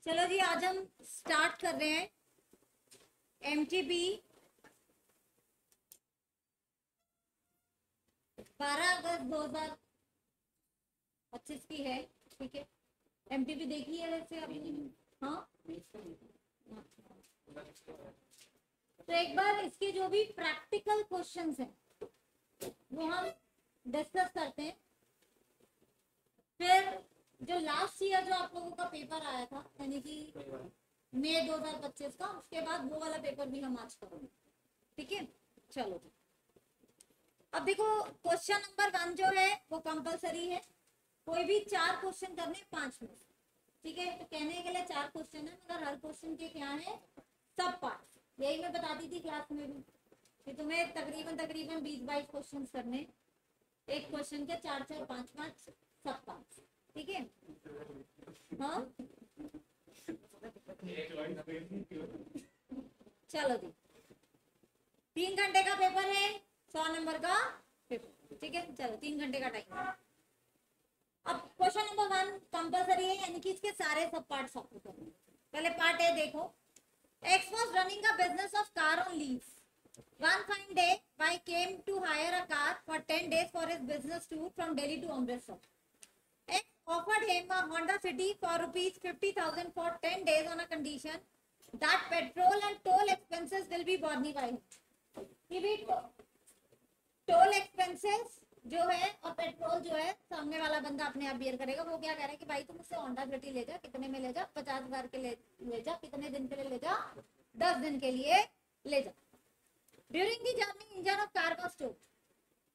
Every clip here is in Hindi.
चलो जी, आज हम स्टार्ट कर रहे हैं MTB 12 अगस्त 2025 की है। ठीक है, MTB देखी है वैसे अभी? हाँ, तो एक बार इसके जो भी प्रैक्टिकल क्वेश्चंस हैं वो हम डिस्कस करते हैं। फिर जो लास्ट ईयर जो आप लोगों का पेपर आया था, यानी कि मई 2025 का, उसके बाद वो वाला पेपर भी हम आज करेंगे। ठीक है, चलो जी। अब देखो, क्वेश्चन नंबर 1 जो है वो कंपलसरी है। कोई भी 4 क्वेश्चन करने 5 में। ठीक है, तो कहने के लिए 4 क्वेश्चन है, मगर हर क्वेश्चन के क्या है, सब पार्ट। यही मैं बताती थी क्लास में भी कि तुम्हें तकरीबन 20-22 क्वेश्चन करने, एक क्वेश्चन के 4-4, 5-5 सब पार्ट। ठीक है, हाँ चलो जी। 3 घंटे का पेपर है, 100 नंबर का पेपर। ठीक है, चलो 3 घंटे का टाइम है। अब क्वेश्चन नंबर 1 कंपलसरी है, यानी कि इसके सारे सब पार्ट आपको करने। पहले पार्ट ए देखो। X was running a business of car on lease. One fine day, Y came to hire a car for 10 days for his business tour from Delhi to Amritsar. X offered him a Honda City for rupees 50,000 for 10 days on a condition that petrol and toll expenses will be borne by him. कि भी टोल एक्सपेंसेस जो है और पेट्रोल जो है सामने वाला बंदा अपने आप बियर करेगा। वो क्या कह रहा है कि भाई तुम मुझसे होंडा सिटी ले जा, कितने में ले जा, 50,000 के ले जा, कितने दिन के लिए ले जा, 10 दिन के लिए ले जा। During the journey engine of car was choked.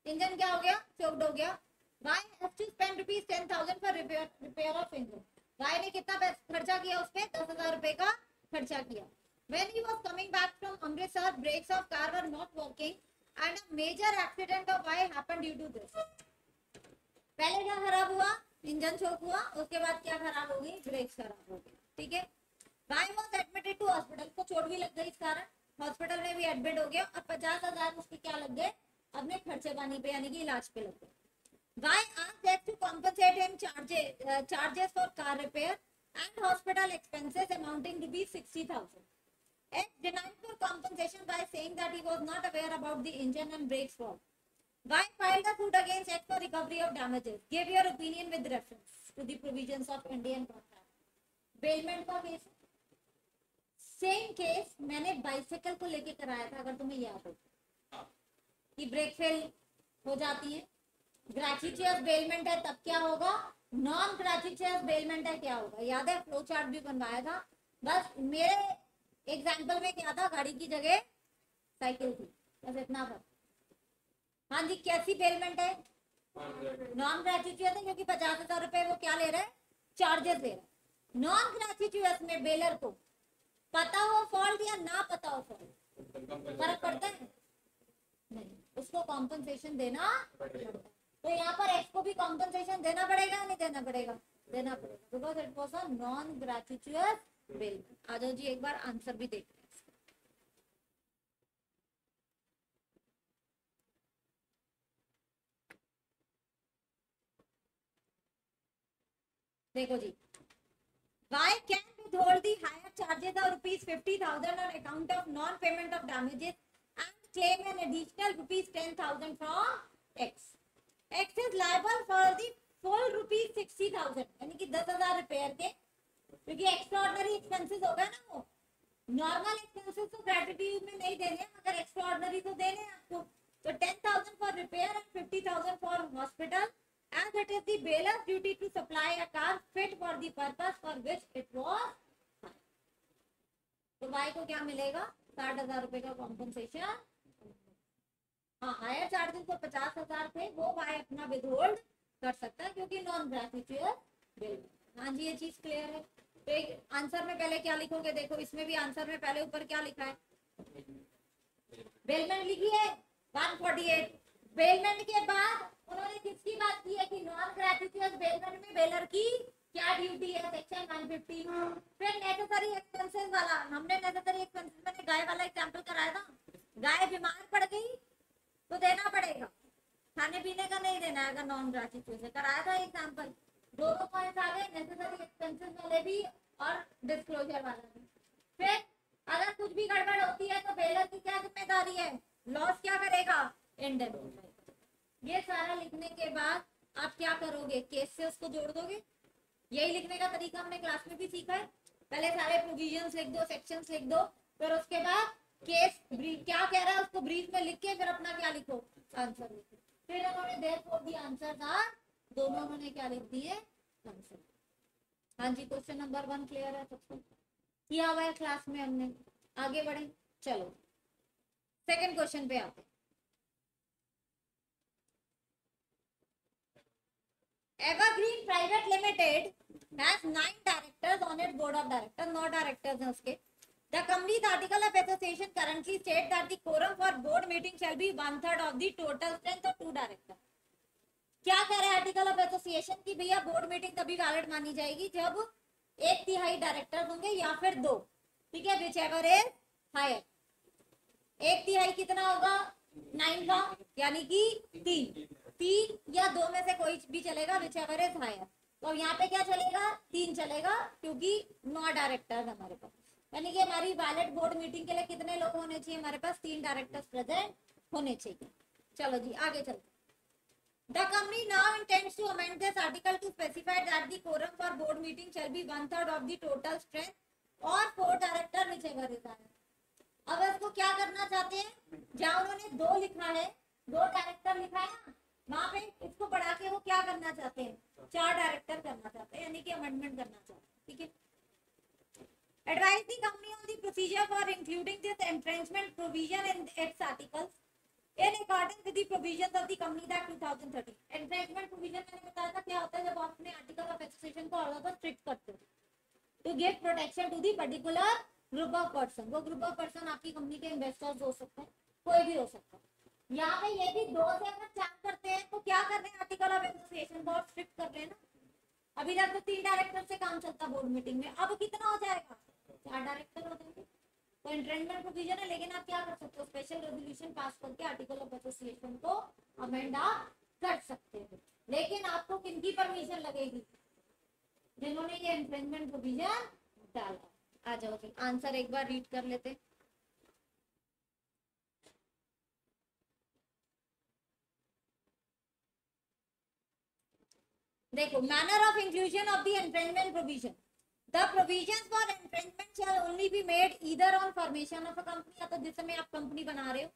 Engine क्या हो गया, चोक्ड हो गया। Y has to spend rupees 10,000 for repair of engine. Y ने कितना खर्चा किया, उसपे 10,000 रुपए का खर्चा किया। When he was coming back from Amritsar, brakes of car were not working and a major accident of Y happened due to this. पहले क्या खराब हुआ, इंजन चोक हुआ, उसके बाद क्या खराब हो गई, ब्रेक्स खराब हो गई। ठीक है, Y was admitted to hospital, को चोट भी लग गई, इस कारण हॉस्पिटल में भी एडमिट हो गया और 50,000 उसके क्या लग गए, अपने खर्चे पानी पे यानी कि इलाज पे लग गए। Y asked X to compensate him charges for car repair and hospital expenses amounting to be 60,000. X denied for compensation by saying that he was not aware about the engine and brakes fault. Y filed a suit against X for recovery of damages. Give your opinion with reference to the provisions of Indian contract. Bailment का केस, सेम केस मैंने बाइसिकल को लेके कराया था, अगर तुम्हें याद हो, कि ब्रेक फेल हो जाती है, ग्रेच्युटोस बेलमेंट है, तब क्या होगा, नॉन ग्रेच्युटोस बेलमेंट है, क्या होगा, याद है, फ्लो चार्ट भी बनवाया था। बस मेरे एग्जाम्पल में क्या था, गाड़ी की जगह साइकिल थी, बस इतना पर। हाँ जी, कैसी बेलमेंट है, नॉन ग्रेच्युटोस है, क्योंकि 50,000 रुपए वो क्या ले रहा है, चार्जेस ले रहा है। नॉन ग्रेच्युटोस में बेलर को पता हो फॉल्ट या ना पता हो फॉल्ट, फर्क पड़ता है नहीं, उसको कॉम्पनसेशन देना पड़ेगा। तो यहाँ पर एक्स को भी कॉम्पनसेशन देना पड़ेगा, नहीं देना पड़ेगा, देना पड़ेगा, because it was a non gratuitous bailment. आ जाओ जी, एक बार आंसर भी देखते हैं। देखो जी, why can withhold the higher charges of rupees 50,000 on account of non-payment of damages and claim an additional rupees 10,000 from X. X is liable for the full rupees 60,000, यानी कि 10,000 रिपेयर के, क्योंकि एक्स्ट्राऑर्डिनरी एक्सपेंसेस होगा ना, वो नॉर्मल एक्सपेंसेस तो ग्रेच्युटी में नहीं देने, मगर एक्स्ट्राऑर्डिनरी तो देने आपको। तो 10,000 for repair and 50,000 for hospital, as it is the bailor's duty to supply a car fit for the purpose for which it was hired. तो भाई को क्या मिलेगा, 60,000 रुपए का कॉम्पनसेशन। हाँ, हायर चार्जेस तो 50,000 थे, वो भाई अपना विदहोल्ड कर सकता है, क्योंकि नॉन ग्रेच्युटोस बेलमेंट। हाँ जी, ये चीज क्लियर है। तो एक आंसर में पहले क्या लिखोगे, देखो इसमें भी आंसर में पहले ऊपर क्या लिखा है, बेलमेंट लिखी है 148। बेलमेंट के बाद उन्होंने किसकी बात की है कि नॉन ग्रेच्युटोस बेलमेंट में बेलर की क्या ड्यूटी है, सेक्शन 150। फिर नेसेसरी एक्सपेंसेस वाला, हमने नेसेसरी एक्सपेंसेस, मैंने गाय वाला एग्जांपल कराया था, गाय बीमार पड़ गई तो देना पड़ेगा, खाने पीने का नहीं देना है अगर नॉन राशि से कराया था एग्जाम्पल। दोनों पॉइंट्स आ गए, नेसेसरी एक्सपेंसेस वाले भी और डिस्क्लोजर वाला भी। फिर अगर कुछ भी गड़बड़ होती है तो बेलर की क्या जिम्मेदारी है, लॉस क्या करेगा, इंडेमनिफाई। ये सारा लिखने के बाद आप क्या करोगे, केस से उसको जोड़ दोगे। यही लिखने का तरीका हमने क्लास में भी सीखा है। पहले सारे प्रोविजंस लिख दो, सेक्शंस लिख दो, फिर उसके बाद केस क्या कह रहा है उसको ब्रीफ में लिख के फिर अपना क्या लिखो, आंसर लिखो। फिर उन्होंने देयरफॉर द आंसर्स आर, दोनों उन्होंने क्या लिख दिए, आंसर। हाँ जी, क्वेश्चन नंबर 1 क्लियर है सबको, किया हुआ है क्लास में हमने। आगे बढ़े, चलो सेकंड क्वेश्चन पे आते हैं। Evergreen Private Limited has 9 directors on its board of directors. 9 directors हैं उसके। The company's article of association currently states that the quorum for board meeting shall be 1/3 of the total strength of 2 directors. क्या कह रहे हैं आर्टिकल ऑफ एसोसिएशन की, भैया बोर्ड मीटिंग तभी वैलिड मानी जाएगी जब 1/3 डायरेक्टर होंगे या फिर 2, ठीक है, विच एवर इज हायर। 1/3 कितना होगा, 9 का, यानी कि 3 या 2 में से कोई भी चलेगा, विच एवर इज हायर। तो यहाँ पे क्या चलेगा, 3 चलेगा, क्योंकि 9 डायरेक्टर हमारे पास, यानी कि हमारी वैलिड बोर्ड मीटिंग के लिए कितने लोग होने चाहिए, हमारे पास 3 डायरेक्टर्स प्रेजेंट होने चाहिए। चलो जी आगे चलते। The company now intends to amend this article to specify that the quorum for board meeting shall be 1/3 of the total strength or 4 director whichever is higher. अब इसको क्या करना चाहते हैं, जहाँ उन्होंने 2 लिखा है, 2 डायरेक्टर लिखा है ना, वहां पे इसको बढ़ा के वो क्या करना चाहते हैं, 4 डायरेक्टर करना चाहते हैं, यानी कि अमेंडमेंट करना चाहते हैं, ठीक है। Advise the company on the procedure for including this entrenchment provision in its articles in accordance with the provisions of the Companies Act 2013. Entrenchment provision मैंने बताया था क्या होता है, जब आप अपने आर्टिकल ऑफ एसोसिएशन को और स्ट्रिक्ट करते हो to give protection to the particular group of person। वो ग्रुप ऑफ पर्सन आपकी कंपनी के इन्वेस्टर्स हो सकते हैं, कोई भी हो सकता है। यहाँ पे ये भी 2 से अगर 4 करते हैं तो क्या कर रहे हैं, आर्टिकल ऑफ एसोसिएशन बहुत स्ट्रिक्ट कर रहे हैं ना। अभी तक तो 3 डायरेक्टर से काम चलता बोर्ड मीटिंग में, अब कितना हो जाएगा, 4 डायरेक्टर हो जाएंगे। तो एंट्रेंचमेंट प्रोविजन है, लेकिन आप क्या कर सकते हो, स्पेशल रेजोल्यूशन पास करके आर्टिकल ऑफ एसोसिएशन को अमेंड आप कर सकते हो, लेकिन आपको किनकी परमिशन लगेगी, जिन्होंने ये एंट्रेंचमेंट प्रोविजन डाला। आ जाओ जी, आंसर एक बार रीड कर लेते। देखो, manner of inclusion of the entrenchment provision, the provisions for entrenchment shall only be made either on formation of a company, या तो जिस समय आप कंपनी बना रहे हो,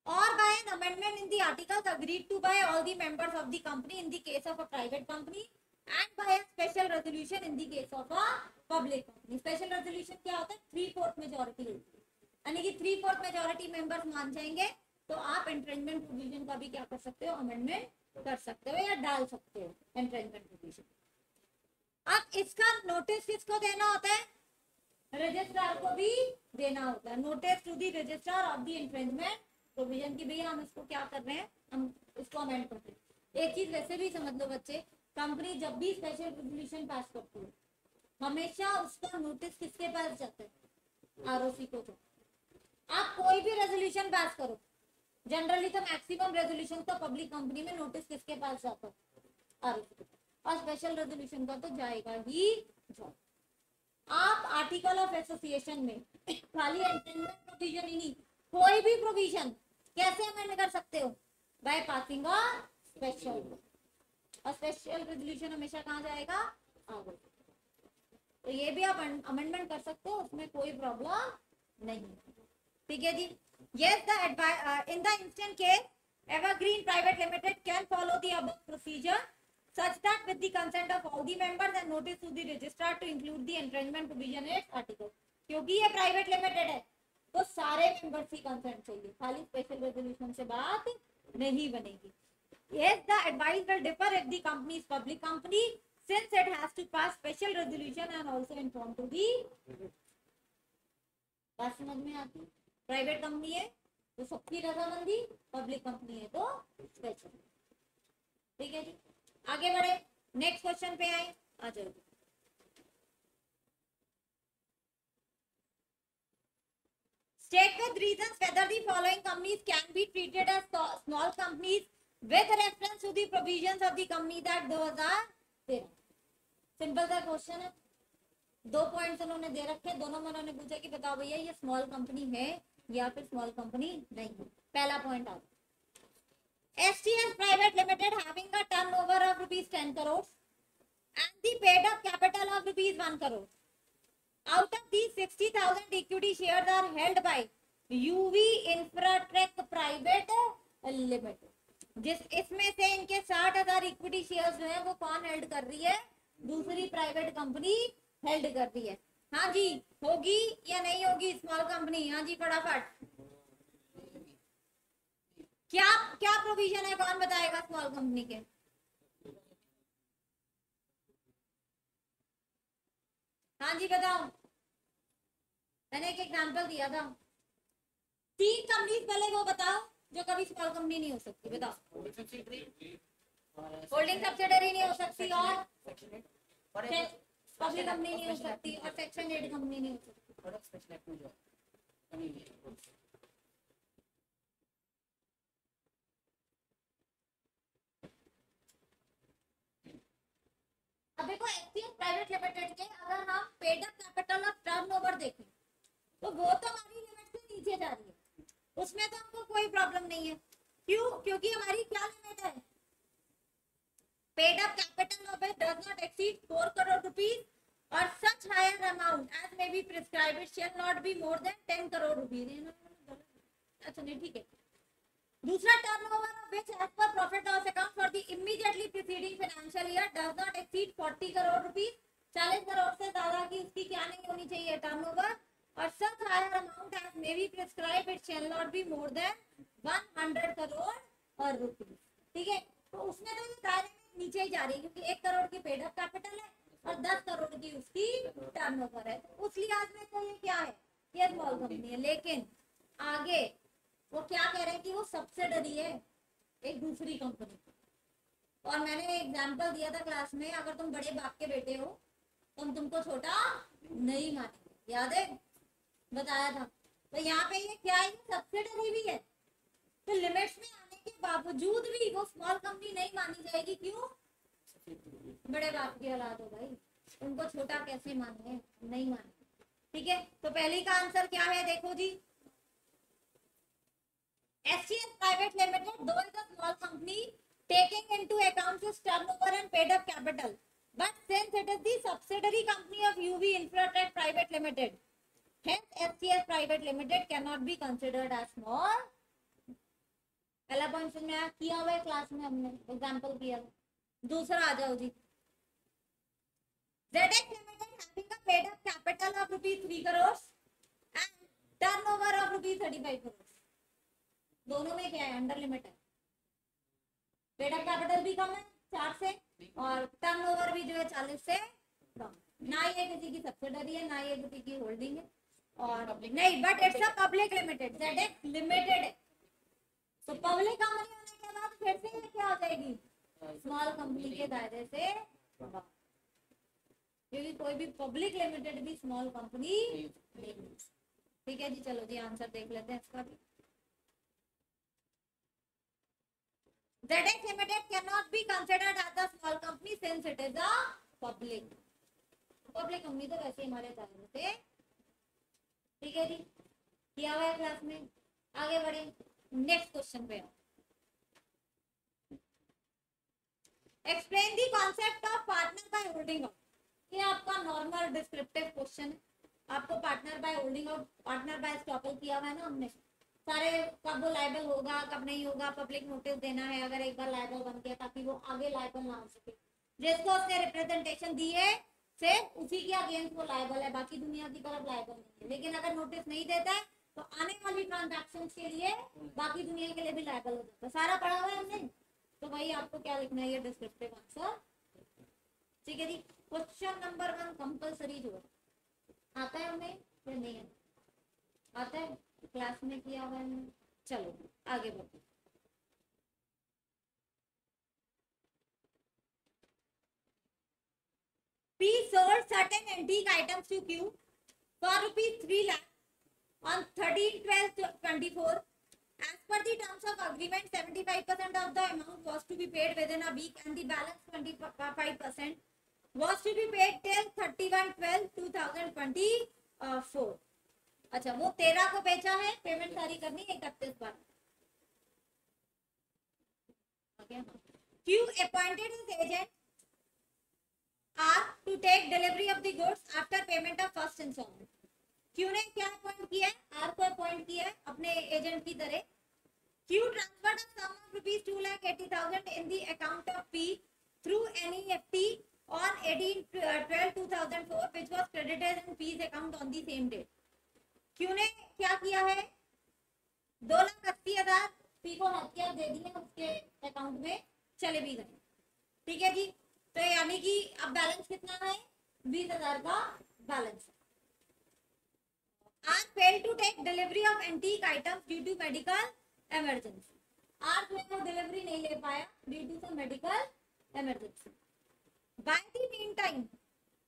or by an amendment in the articles agreed to by all the members of the company in the case of a private company, and by a special resolution in the case of a public company। special resolution क्या होता है, 3/4 मेजोरिटी होती है, यानी कि 3/4 मेजोरिटी मेंबर्स मान जाएंगे तो आप एंट्रेंचमेंट प्रोविजन का भी क्या कर सकते हो, अमेंडमेंट कर सकते हो या डाल सकते हो एंट्रेंचमेंट प्रोविजन। अब इसका नोटिस किसको देना होता है, रजिस्ट्रार को भी देना होता है, notice to the registrar of the entrenchment provision की भैया हम इसको क्या कर रहे हैं, हम इसको अमेंड करते हैं। एक चीज वैसे भी समझ लो बच्चे, कंपनी जब भी स्पेशल रेजोल्यूशन पास करती है हमेशा उसका नोटिस किसके पास जाता है, आरओसी को। तो आप कोई भी रेजोल्यूशन पास करो, जनरली तो मैक्सिमम रेजोल्यूशन तो पब्लिक कंपनी में नोटिस किसके पास जाता है, आरओसी को, और स्पेशल रेजोल्यूशन का तो जाएगा ही जाएगा। आप आर्टिकल ऑफ एसोसिएशन में खाली एंट्रेंचमेंट प्रोविजन ही नहीं, कोई भी प्रोविजन कैसे अमेंड कर सकते हो, बाय पासिंग अ स्पेशल, और स्पेशल रेजोल्यूशन हमेशा कहाँ जाएगा, आगे। तो ये भी आप अमेंडमेंट कर सकते हो, उसमें कोई प्रॉब्लम नहीं, ठीक है जी। Yes, the in the instant case Evergreen private limited can follow the above procedure such that with the consent of all the members and notice to the registrar to include the entrenchment provision in its article। क्योंकि ये प्राइवेट लिमिटेड है तो सारे मेंबर्स की कंसेंट चाहिए, खाली स्पेशल रेजोल्यूशन से बात नहीं बनेगी। Yes, the advice will differ if the company is public company since it has to pass special resolution and also inform to the, बात समझ में आती, प्राइवेट कंपनी है तो सबकी रजामंदी, पब्लिक कंपनी है तो स्पेशल, ठीक है जी। आगे बढ़े, नेक्स्ट क्वेश्चन पे आए, आ जाओ। State with reasons whether the following companies can be treated as small companies with reference to the provisions of the Companies Act 2013. Simple सा क्वेश्चन है, 2 पॉइंट्स उन्होंने दे रखे, दोनों में उन्होंने पूछा कि बताओ भैया ये स्मॉल कंपनी है या फिर स्मॉल कंपनी नहीं है। पहला पॉइंट आप STS Private Limited having a turnover of ₹10 crores and the paid up capital of ₹1 crore. Out of these 60,000 equity shares are held by UV Infratech Private Limited. जिस इसमें से इनके 60,000 इक्विटी शेयर्स जो है वो कौन हेल्ड कर रही है? दूसरी प्राइवेट कंपनी हेल्ड कर रही है। हाँ जी, होगी या नहीं होगी स्मॉल कंपनी? हाँ जी फटाफट, क्या क्या प्रोविजन है, कौन बताएगा स्मॉल कंपनी के? हाँ जी बताओ, मैंने एक एग्जांपल दिया था, 3 कंपनीज पहले वो बताओ जो कभी स्मॉल कंपनी नहीं हो सकती। बताओ, होल्डिंग सब्सिडरी नहीं हो सकती और पब्लिक कंपनी नहीं हो सकती और सेक्शन 8 कंपनी नहीं हो सकती। अब देखो STS प्राइवेट लिमिटेड के अगर हम paid up capital of turnover देखें तो वो तो हमारी लिमिट से नीचे जा रही है, उसमें तो हमको कोई प्रॉब्लम नहीं है। क्यों? क्योंकि हमारी क्या लिमिट है? Paid up capital of it does not exceed 4 crore rupees और such higher amount as may be prescribed shall not be more than 10 crore rupees। अच्छा नहीं, ठीक है। दूसरा, turnover of which as per profit loss account for the immediately preceding financial year does not exceed 40 crore rupees। 40 crore से ज्यादा की उसकी क्या नहीं होनी चाहिए? टर्नओवर। और such higher amount as may be prescribed it shall not be more than 100 crore rupees। ठीक है, तो उसमें तो दायरे में नीचे ही जा रही है क्योंकि 1 करोड़ की पेड अप कैपिटल है और 10 करोड़ की उसकी टर्नओवर है, तो उस लिहाज में तो ये क्या है? ये स्मॉल कंपनी है। लेकिन आगे वो क्या कह रहे हैं कि वो सब्सिडरी है एक दूसरी कंपनी की। और मैंने एग्जांपल दिया था क्लास में, अगर तुम बड़े बाप के बेटे हो तो हम तुमको छोटा नहीं मानेंगे, याद है? बताया था। तो यहाँ पे ये क्या है? सब्सिडरी भी है, तो लिमिट्स में आने के बावजूद भी वो स्मॉल कंपनी नहीं मानी जाएगी। क्यों? बड़े बाप की औलाद हो भाई, उनको छोटा कैसे माने? नहीं माने। ठीक है, तो पहले का आंसर क्या है? देखो जी, STS Private Limited, though is a small company, taking into account its turnover and paid up capital, but since it is the subsidiary company of UV Infratech Private Limited, hence STS Private Limited cannot be considered as small। पहला पॉइंट समझ में आया? किया हुआ है क्लास में, हमने एग्जांपल किया। दूसरा आ जाओ जी, ZX Limited having a paid up capital of ₹3 crores and turnover of ₹35 crores। दोनों में क्या है? अंडर लिमिट है। पेड अप कैपिटल भी कम है 4 से और टर्नओवर भी जो है 40 से कम। ना ये किसी की सब्सिडरी है, ना ये किसी की होल्डिंग है और नहीं, but it's a public limited, ZX limited है। तो पब्लिक कंपनी होने के बाद फिर से क्या हो जाएगी? स्मॉल कंपनी के दायरे से, क्योंकि कोई भी पब्लिक लिमिटेड भी स्मॉल कंपनी नहीं। ठीक है जी, चलो जी आंसर देख लेते हैं इसका भी। ZX Limited cannot be considered as a small company since it is a public company। तो वैसे हमारे दायरे से। ठीक है जी, किया हुआ है क्लास में। आगे बढ़े, नेक्स्ट क्वेश्चन पे। Explain the concept of partner by holding out. ये आपका नॉर्मल डिस्क्रिप्टिव क्वेश्चन है। आपको partner by holding out, partner by estoppel किया हुआ है ना हमने, सारे कब वो लायबल होगा कब नहीं होगा, पब्लिक नोटिस देना है अगर एक बार लायबल बन गया, ताकि वो आगे लायबल ना हो सके। जिसको उसने रिप्रेजेंटेशन दी है सिर्फ उसी के अगेंस्ट वो लायबल है, बाकी दुनिया की तरफ लायबल नहीं है। लेकिन अगर नोटिस नहीं देता है तो आने वाली ट्रांजैक्शन के लिए बाकी दुनिया के लिए भी लायबल हो जाता है। सारा पढ़ा हुआ है हमने, तो भाई आपको क्या लिखना है? ये डिस्क्रिप्टिव आंसर। ठीक है जी, क्वेश्चन नंबर 1 कंपलसरी जो है, आता है हमें या नहीं है? आता है, क्लास में किया हुआ है। चलो आगे बढ़ो। P sold certain antique items to Q for ₹3 lakh On 13/12/24, as per the terms of agreement, 75% of the amount was to be paid within a week and the balance 25% was to be paid till 31/12/2024. अच्छा, वो 13 को बेचा है, पेमेंट सारी करनी 31 बार. Q appointed his agent R to take delivery of the goods after payment of first installment. Q ने क्या अपॉइंट किया है? R को अपॉइंट किया है अपने एजेंट की तरह. Q transferred a sum of ₹2,80,000 in the account of P through NEFT on 18/12/2004, which was credited in P's account on the same date. Q ने क्या किया है? 2,80,000 P को हथियार दे दिए, उसके अकाउंट में चले भी गए. ठीक है जी. तो यानी कि अब बैलेंस कितना है? 20,000 का balance. R failed to take delivery of antique items due to medical emergency. R जो है वो डिलीवरी नहीं ले पाया due to some medical emergency. By the meantime,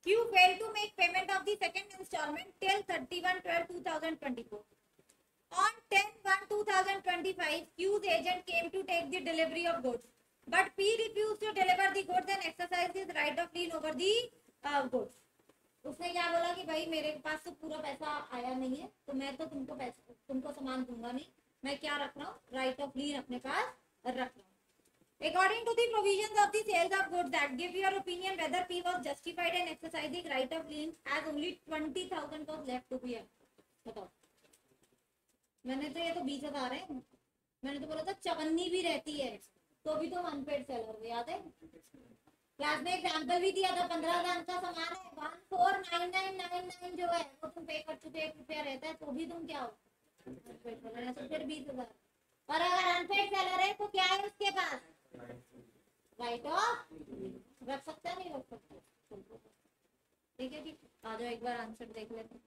Q failed to make payment of the second installment till 31/12/2024. On 10/1/2025, Q's agent came to take the delivery of goods, but P refused to deliver the goods and exercised his right of lien over the goods. उसने क्या बोला कि भाई मेरे पास तो पूरा पैसा आया नहीं है, तो मैं तो तुमको सामान दूंगा नहीं, मैं क्या रख रहा हूँ? राइट ऑफ लीन अपने पास रख रहा हूँ. According to the provisions of the Sales of Goods Act, give your opinion whether P was justified in exercising right of lien as only 20,000 was left to be. बताओ. मैंने तो ये तो 20,000 है, मैंने तो बोला था 54 भी रहती है तो भी तुम अनपेड सेलर हो. याद है क्लास में एग्जांपल भी दिया था. 15,000 का सामान है, 149999 जो है वो तुम पे कर चुके, ₹1 रहता है तो भी तुम क्या हो? अनपेड सेलर है. तो फिर 20,000. और अगर अनपेड सेलर है तो क्या है उसके पास? राइट ऑफ रख सकता है, नहीं रख सकता. ठीक है जी. आ जाओ एक बार आंसर देख लेते हैं.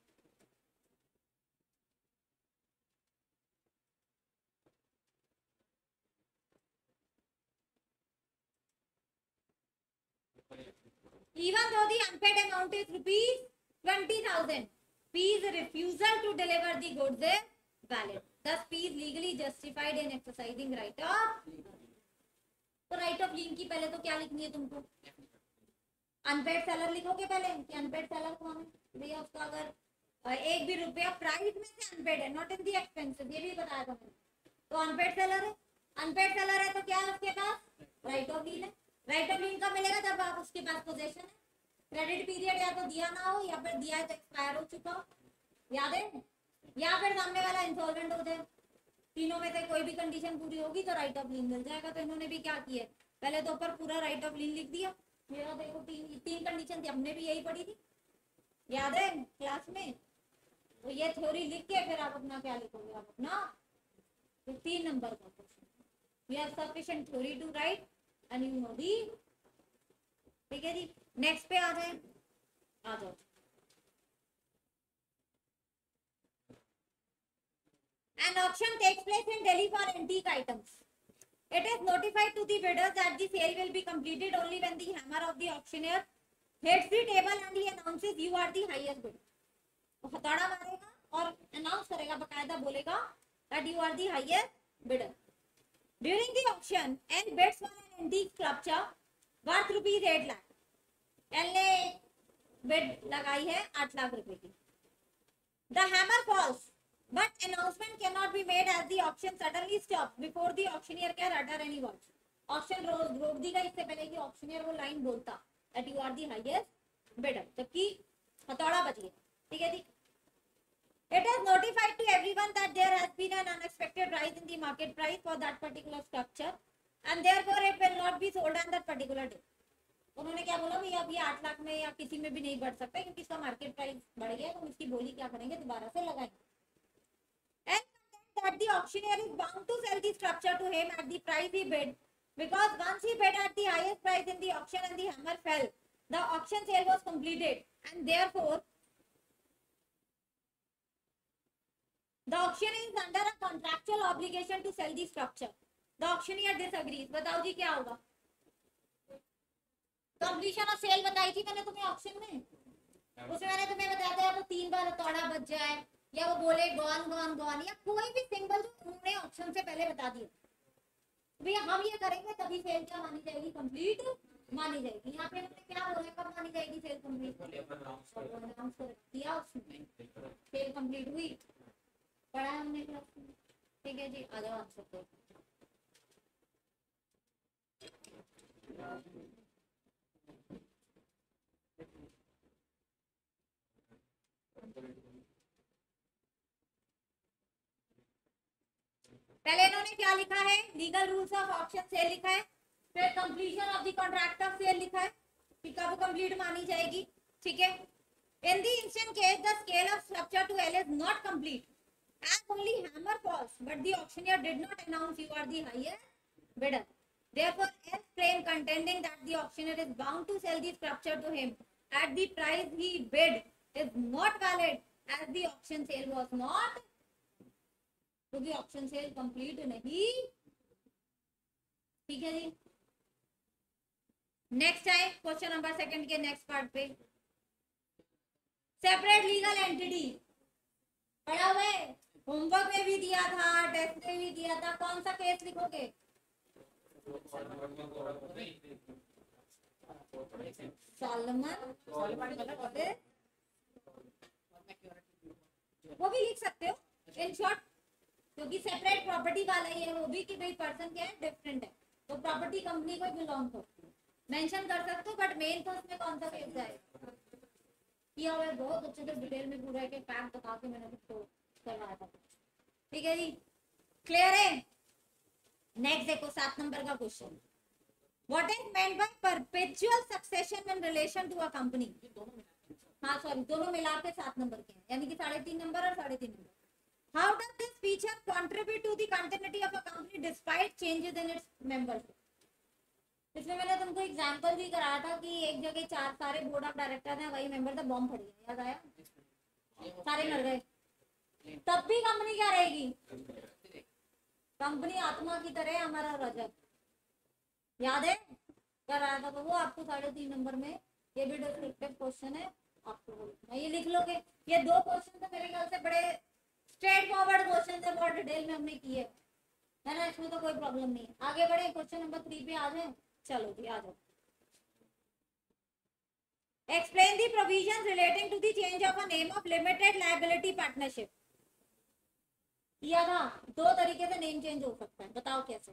Even though the unpaid amount is ₹20,000, P's refusal to deliver the goods is valid. Thus, P is legally justified in exercising right of. तो राइट ऑफ लीन की पहले तो क्या लिखनी है तुमको? अनपेड सेलर लिखोगे पहले कि अनपेड सेलर कौन है भैया. उसका अगर एक भी रुपया प्राइस में से अनपेड है, नॉट इन दी एक्सपेंसेस, ये भी बताया था मैंने, तो अनपेड सेलर है. अनपेड सेलर है तो क्या है उसके पास? राइट ऑफ लीन है. राइट ऑफ लीन का मिलेगा जब आप उसके पास पोजेशन है. क्रेडिट पीरियड या तो दिया ना हो या फिर दिया है तो एक्सपायर हो चुका हो. याद है? या फिर सामने वाला इंसॉल्वेंट हो जाए. तीनों में से कोई भी कंडीशन पूरी होगी तो राइट ऑफ लीन मिल जाएगा. तो इन्होंने भी क्या किया, पहले तो ऊपर पूरा राइट ऑफ लीन लिख दिया. मेरा देखो तीन कंडीशन थी, हमने भी यही पढ़ी थी, याद है क्लास में. तो ये थ्योरी लिख के फिर आप अपना क्या लिखोगे? आप अपना 3 नंबर का question. We have sufficient theory to write and you know the. ठीक है जी. नेक्स्ट पे आ जाए. आ जाओ. An auction takes place in Delhi for antique items. It is notified to the bidders that the sale will be completed only when the hammer of the auctioneer hits the table and he announces you are the highest bidder. तो हथौड़ा मारेगा और अनाउंस करेगा, बकायदा बोलेगा that you are the highest bidder. During the auction, N bids for an antique sculpture worth ₹8 lakh. N ने बिड लगाई है 8 लाख रुपए की. The hammer falls. But announcement cannot be made as the auction suddenly stops before the auctioneer can utter any words. Auction रोक दी गई इससे पहले कि auctioneer वो लाइन बोलता that you are the highest bidder. जबकि हथौड़ा बच गया. ठीक है जी. It is notified to everyone that there has been an unexpected rise in the market price for that particular structure and therefore it will not be sold on that particular day. उन्होंने क्या बोला भाई अब ये 8 लाख में या किसी में भी नहीं बढ़ सकता क्योंकि इसका मार्केट प्राइस बढ़ गया. तो इसकी बोली क्या करेंगे? दोबारा से लगाएंगे. That the auctioneer is bound to sell the structure to him at the price he bid, because once he bid at the highest price in the auction and the hammer fell, the auction sale was completed and therefore the auctioneer is under a contractual obligation to sell the structure. The auctioneer disagrees. बताओ जी क्या होगा? कंप्लीशन ऑफ सेल बताई थी मैंने तुम्हें ऑक्शन में. उसमें मैंने तुम्हें बताया था तो 3 बार हथौड़ा बच जाए या वो बोले गॉन गॉन गॉन, या कोई भी सिंबल जो उन्होंने ऑप्शन से पहले बता दिया, भैया हम ये करेंगे तभी सेल क्या मानी जाएगी, कंप्लीट मानी जाएगी। यहाँ पे हमने क्या बोला, कब मानी जाएगी सेल कंप्लीट, दिया उसमें सेल कंप्लीट हुई, पढ़ा है हमने क्लास में। ठीक है जी, आ जाओ आंसर को। पहले इन्होंने क्या लिखा है, legal rules of auction sale लिखा है, फिर completion of the contract of sale लिखा है कि कब कंप्लीट मानी जाएगी। ठीक है, in the instant case the scale of structure to L is not complete as only hammer falls but the auctioneer did not announce you are the higher bidder, therefore as claim contending that the auctioneer is bound to sell the structure to him at the price he bid is not valid as the auction sale was not, तो भी ऑप्शन सेल कंप्लीट नहीं। ठीक है जी, नेक्स्ट है क्वेश्चन नंबर सेकंड के नेक्स्ट पार्ट पे, सेपरेट लीगल एंटिटी पढ़ा हुआ है, होमवर्क में भी दिया था, टेस्ट में भी दिया था, कौन सा केस लिखोगे, सॉलोमन, वो भी लिख सकते हो इन शॉर्ट, क्योंकि सेपरेट प्रॉपर्टी वाला ही है वो भी, कि भाई पर्सन क्या है, डिफरेंट है, तो प्रॉपर्टी कंपनी को बिलोंग करती है, मेंशन कर सकते हो, बट मेन तो उसमें कौन सा केस जाएगा, किया हुआ है बहुत अच्छे से डिटेल में पूरा एक फैक्ट बता के मैंने उसको करवाया था। ठीक है जी, क्लियर है। नेक्स्ट देखो 7 नंबर का question, what is meant by perpetual succession in relation to a company, हाँ सॉरी दोनों मिला के 7 नंबर के हैं, यानी कि 3.5 नंबर और 3.5 number. How does this feature contribute to the continuity of a company despite changes in its membership? इसमें मैंने तुमको एग्जांपल भी कराया था कि एक जगह 4 सारे बोर्ड ऑफ डायरेक्टर हैं, वही मेंबर था, बॉम्ब फट गया, याद आया, सारे मर गए, तब भी कंपनी क्या रहेगी, कंपनी आत्मा की तरह हमारा रजत, याद है कराया था, तो वो आपको 3.5 नंबर में, ये भी डिस्क्रिप्टिव क्वेश्चन है, आपको ये लिख लोगे। ये 2 क्वेश्चन तो मेरे ख्याल से बड़े स्ट्रेट फॉरवर्ड क्वेश्चन है, बहुत डिटेल में हमने किए है ना, इसमें तो कोई प्रॉब्लम नहीं है। आगे बढ़े, क्वेश्चन नंबर 3 पे आ जाए, चलो जी आ जाओ। Explain the provisions relating to the change of a name of limited liability partnership, किया था 2 तरीके से नेम चेंज हो सकता है, बताओ कैसे।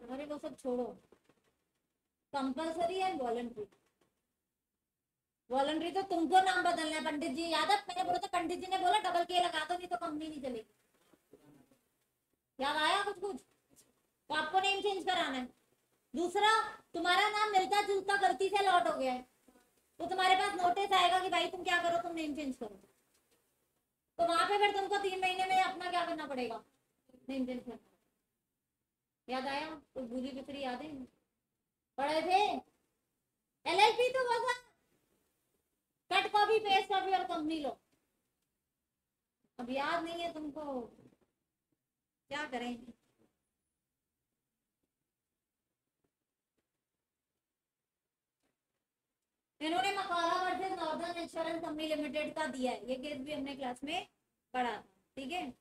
अरे वो सब छोड़ो, कंपल्सरी एंड वॉलंटरी, वॉलंटरी तो तुमको नाम बदलना है, पंडित जी याद है, मैंने बोला था, पंडित जी ने बोला डबल के लगा दो, नहीं तो कंपनी नहीं चलेगी, याद आया कुछ कुछ, तो आपको नेम चेंज कराना है। दूसरा, तुम्हारा नाम मिलता जुलता गलती से लॉट हो गया है, तो तुम्हारे पास नोटिस आएगा कि भाई तुम क्या करो, तुम नेम चेंज करो, तो वहां पे फिर तुमको 3 महीने में अपना क्या करना पड़ेगा, नेम चेंज करना। याद आया, तो भूली बिखरी यादें पढ़े थे। एलएलपी तो होगा कट कॉपी पेस्ट कॉपी और कंपनी लो, अब याद नहीं है तुमको, क्या करें। इन्होंने Macaura versus Northern Insurance Company Limited का दिया है, ये केस भी हमने क्लास में पढ़ा था। ठीक है,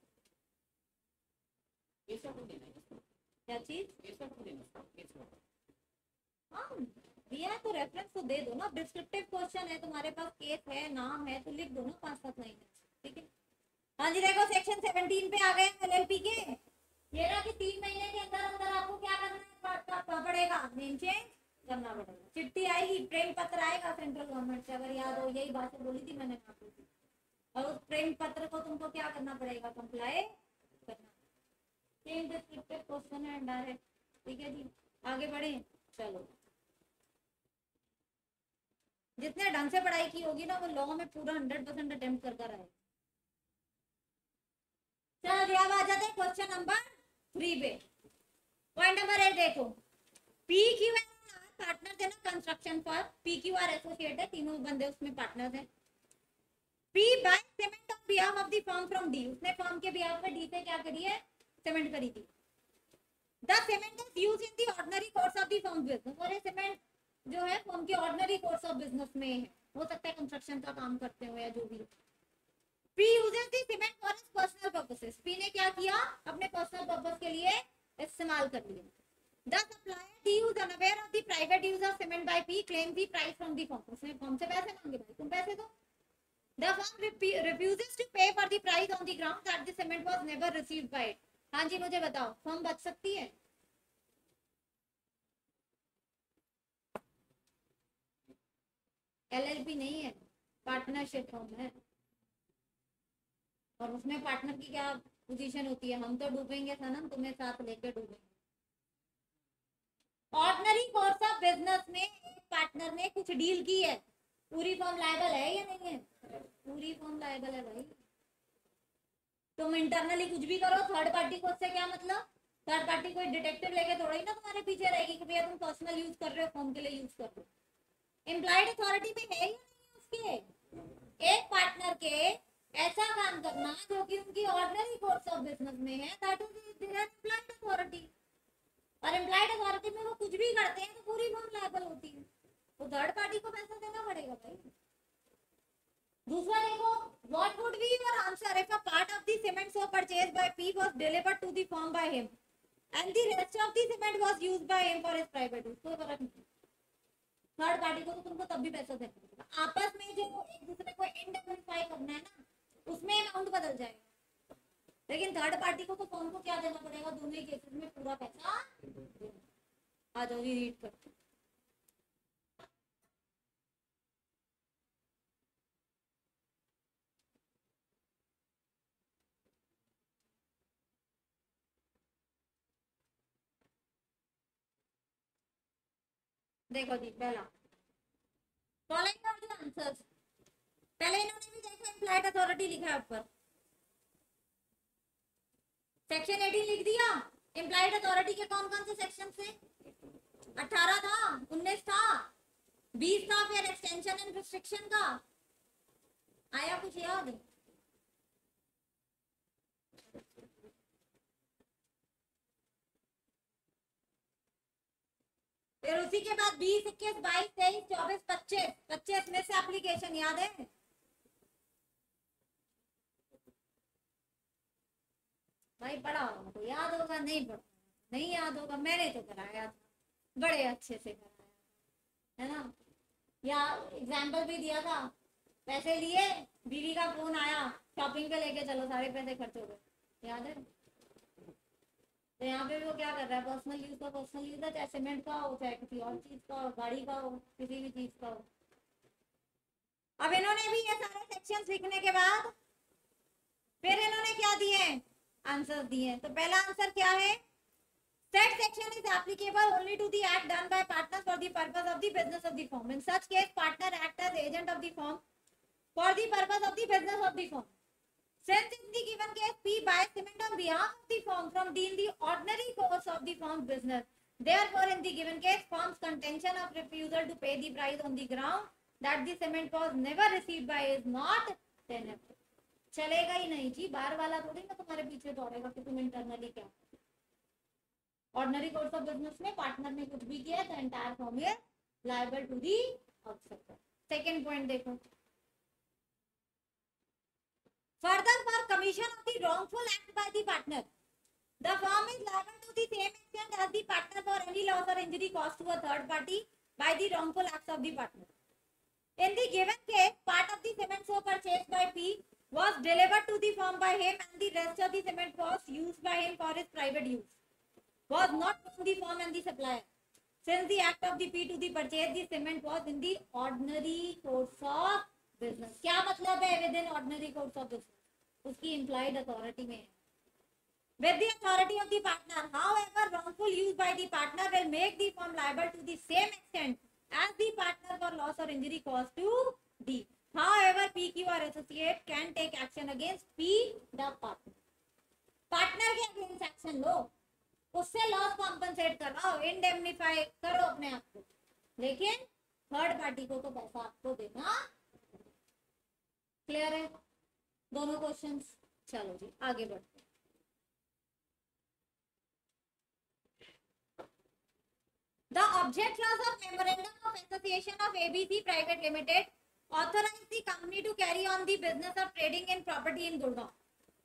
क्या चीज, हाँ दिया है तो रेफरेंस तो दे दो ना, डिस्क्रिप्टिव क्वेश्चन है, तुम्हारे पास केस है, नाम है, तो लिख दो ना 5-7 लाइन। ठीक है, हाँ जी देखो सेक्शन 17 पे आ गए एलएलपी के, ये ना कि 3 महीने के अंदर अंदर आपको क्या करना पड़ेगा, नेम चेंज करना पड़ेगा। चिट्ठी आएगी, प्रेम पत्र आएगा सेंट्रल गवर्नमेंट से, अगर याद हो, यही बात बोली थी मैंने आपको, और उस प्रेम पत्र को तुमको क्या करना पड़ेगा, कंप्लाई करना। सेम डिस्क्रिप्टिव क्वेश्चन है डायरेक्ट। ठीक है जी, आगे बढ़े, चलो जितने ढंग से पढ़ाई की होगी ना, वो लॉ में पूरा 100% अटेम्प्ट कर कर आए। चलो अब आ जाते हैं क्वेश्चन नंबर 3 पे। पॉइंट नंबर 1 देखो, पी क्यू आर पार्टनर है ना कंस्ट्रक्शन पर, पी क्यू आर एसोसिएट है, तीनों बंदे उसमें पार्टनर्स हैं। P buy cement on behalf of the firm from D, उसने फर्म के बिहाफ पे डी से क्या करी है, सीमेंट करी थी। The cement is used in the ordinary course of the firm business, और ये सीमेंट जो है फर्म के ऑर्डिनरी कोर्स ऑफ बिजनेस में है, हो सकता है कंस्ट्रक्शन का काम करते हो या जो भी। P uses the cement for his personal purposes. P ने क्या किया, अपने पर्सनल पर्पस के लिए इस्तेमाल कर लिया। The supplier D who is unaware of the private use of cement by P claims the price from the firm. उसने फर्म से पैसे मांगे, भाई तुम पैसे दो। The firm refuses to pay for the price on the ground that the cement was never received by it. हाँ जी मुझे बताओ, फर्म बच सकती है? LLP नहीं है, पार्टनरशिप फर्म है, और उसमें पार्टनर की क्या पोजीशन होती है, हम तो डूबेंगे सनम, तुम्हें साथ लेके डूबेंगे। ऑर्डिनरी कोर्स ऑफ बिजनेस में एक पार्टनर ने कुछ डील की है, पूरी फर्म लायबल है या नहीं है? पूरी फर्म लायबल है भाई। तुम इंटरनली कुछ भी करो, थर्ड पार्टी को उससे क्या मतलब? थर्ड पार्टी कोई डिटेक्टिव लेके थोड़ी ना तुम्हारे पीछे रहेगी कि भैया तुम पर्सनल यूज कर रहे हो, फर्म के लिए यूज कर रहे हो। एम्प्लॉयड अथॉरिटी में है या नहीं उसके? एक पार्टनर के ऐसा काम करना जो कि उनकी ऑर्डिनरी कोर्स ऑफ बिजनेस में है, दैट इज एम्प्लॉयड अथॉरिटी। और एम्प्लॉयड अथॉरिटी में वो कुछ भी करते हैं तो पूरी फर्म लायबल होती है, तो थर्ड पार्टी को पैसा देना पड़ेगा भाई। दूसरा देखो, what would be your answer if a part of the cement so purchased by P was delivered to the firm by him and the rest of the cement was used by him for his private use? कोई फर्क नहीं, थर्ड पार्टी को तो तुमको तब भी पैसा देना पड़ेगा। आपस में जो एक दूसरे को इंडेमनिफाई करना है ना, उसमें अमाउंट बदल जाएगा, लेकिन थर्ड पार्टी को तो फर्म को क्या देना पड़ेगा? दोनों ही केसेस में पूरा पैसा। आ जाओ जी, रीड करते। देखो जी, पहला फॉलोइंग आर द आंसर्स। पहले इन्होंने भी देखा एम्प्लॉयड अथॉरिटी लिखा है ऊपर, सेक्शन 18 लिख दिया। एम्प्लॉयड अथॉरिटी के कौन कौन से सेक्शन थे? 18 था, 19 था, 20 था, फिर एक्सटेंशन एंड रिस्ट्रिक्शन का आया, कुछ याद? फिर उसी के बाद 20, 21, 22, 23, 24, 25, 25 में से एप्लीकेशन याद है? भाई पढ़ा होगा तो याद होगा, नहीं पढ़ा नहीं याद होगा। मैंने तो कराया था, बड़े अच्छे से कराया है ना, या एग्जाम्पल भी दिया था। पैसे लिए, बीवी का फोन आया, शॉपिंग पे लेके चलो, सारे पैसे खर्च हो गए, याद है? तो यहाँ पे भी वो क्या कर रहा है, पर्सनल यूज का पर्सनल यूज है, चाहे सीमेंट का हो, चाहे किसी और चीज का हो, गाड़ी का हो, किसी भी चीज का हो। अब इन्होंने भी ये सारे सेक्शंस लिखने के बाद फिर इन्होंने क्या दिए? आंसर दिए। तो पहला आंसर क्या है? Said section is applicable only to the act done by partners for the purpose of the business of the firm. In such case, partner act as agent of the firm for the purpose of the business of the firm. Since in the given case, P buys cement on behalf of the firm from D in the ordinary course of the firm's business. Therefore, in the given case, firm's contention of refusal to pay the price on the ground that the cement was never received by is not tenable. चलेगा ही नहीं जी, बार वाला थोड़ी ना तुम्हारे पीछे दौड़ेगा कि तुम इंटरनली क्या। ऑर्डिनरी कोर्स ऑफ बिजनेस में पार्टनर ने कुछ भी किया तो entire firm is liable to the outsider. Second point देखो, further for commission of the wrongful act by the partner the firm is liable to the same extent as the partner for any loss और injury cost to a third party by the wrongful acts of the partner. In the given case, part of the cement so purchased bye P was delivered to the firm by him and the rest of the cement was used by him for his private use, was not from the firm and the supplier. Since the act of the P to the purchase the cement was in the ordinary course of business. क्या मतलब है within ordinary course of business? उसकी implied authority में है, with the authority of the partner. However, wrongful use by the partner will make the firm liable to the same extent as the partner for loss or injury caused to D. However, PQ or associate can take action against P, the partner. Partner के अगेंस्ट एक्शन लो, उससे लॉस कॉम्पनसेट करवाओ, इंडेमनिफाई करो अपने आप को, लेकिन थर्ड पार्टी को तो पैसा आपको देना। क्लियर है दोनों क्वेश्चंस? चलो जी आगे बढ़ते हैं। The object clause of memorandum of association of ABC Private Limited authorize the company to carry on the business of trading in property in Gurgaon.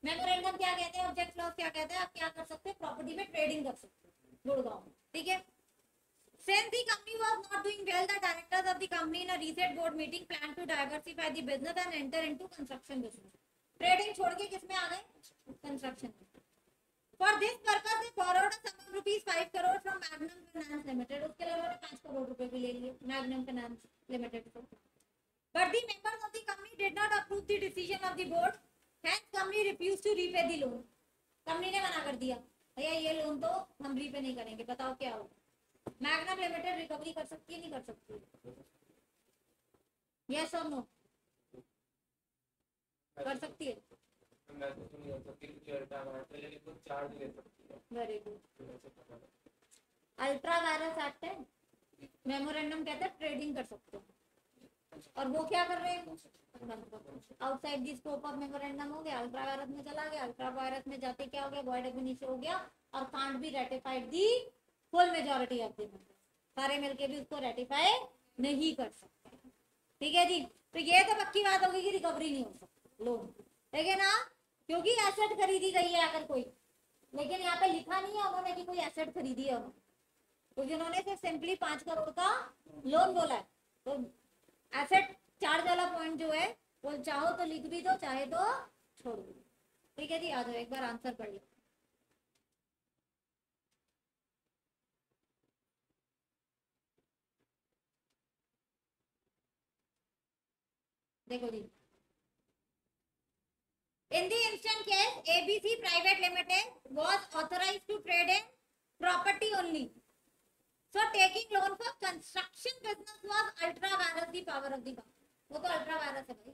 Memorandum क्या कहते हैं, ऑब्जेक्ट क्लॉज क्या कहते हैं, आप क्या कर सकते हैं, प्रॉपर्टी में ट्रेडिंग कर सकते हैं गुड़गांव में, ठीक है. Since the company was not doing well, the directors of the company in a recent board meeting planned to diversify the business and enter into construction business. Trading छोड़ के किसमें आ गए, कंस्ट्रक्शन में. For this purpose, they borrowed a sum of ₹5 crore from Magnum Finance Limited. उसके लिए उन्होंने 5 करोड़ रुपए भी ले लिए Magnum Finance Limited को. But the members of the company did not approve the decision of the board. Hence, company refused to repay the loan. Company ने मना कर दिया, भैया ये लोन तो हम रीपे नहीं करेंगे, बताओ क्या होगा. मैग्नम लिमिटेड रिकवरी कर सकती है, नहीं कर सकती? यस और नो? कर सकती है. Very good. Ultra vires act है, मेमोरेंडम कहता है ट्रेडिंग कर सकते हो, और वो क्या कर रहे हैं, outside the scope of memorandum हो गया, अल्ट्रा वायरस में चला गया. अल्ट्रा वायरस में जाते क्या हो गया, वॉइड एब इनिशियो हो गया, और can't be ratified the full majority of the member. सारे मिलके भी उसको रेटिफाई नहीं कर सकते, ठीक है जी. तो ये तो पक्की बात होगी कि रिकवरी नहीं हो सकती लोन, ठीक है ना, क्योंकि एसेट खरीदी गई है अगर कोई, लेकिन यहाँ पे लिखा नहीं है उन्होंने कि कोई एसेट खरीदी है उन्होंने, क्योंकि उन्होंने सिर्फ सिंपली 5 करोड़ का लोन बोला है. तो एसेट चार्ज वाला पॉइंट जो है वो चाहो तो लिख भी दो, चाहे तो छोड़ दो, ठीक है जी. आ जाओ एक बार आंसर पढ़ लो. देखो जी, in the instant case, ABC Private Limited was authorized to trade in property only. So taking loan for construction business was ultra virus the power of the company. वो तो ultra virus है भाई.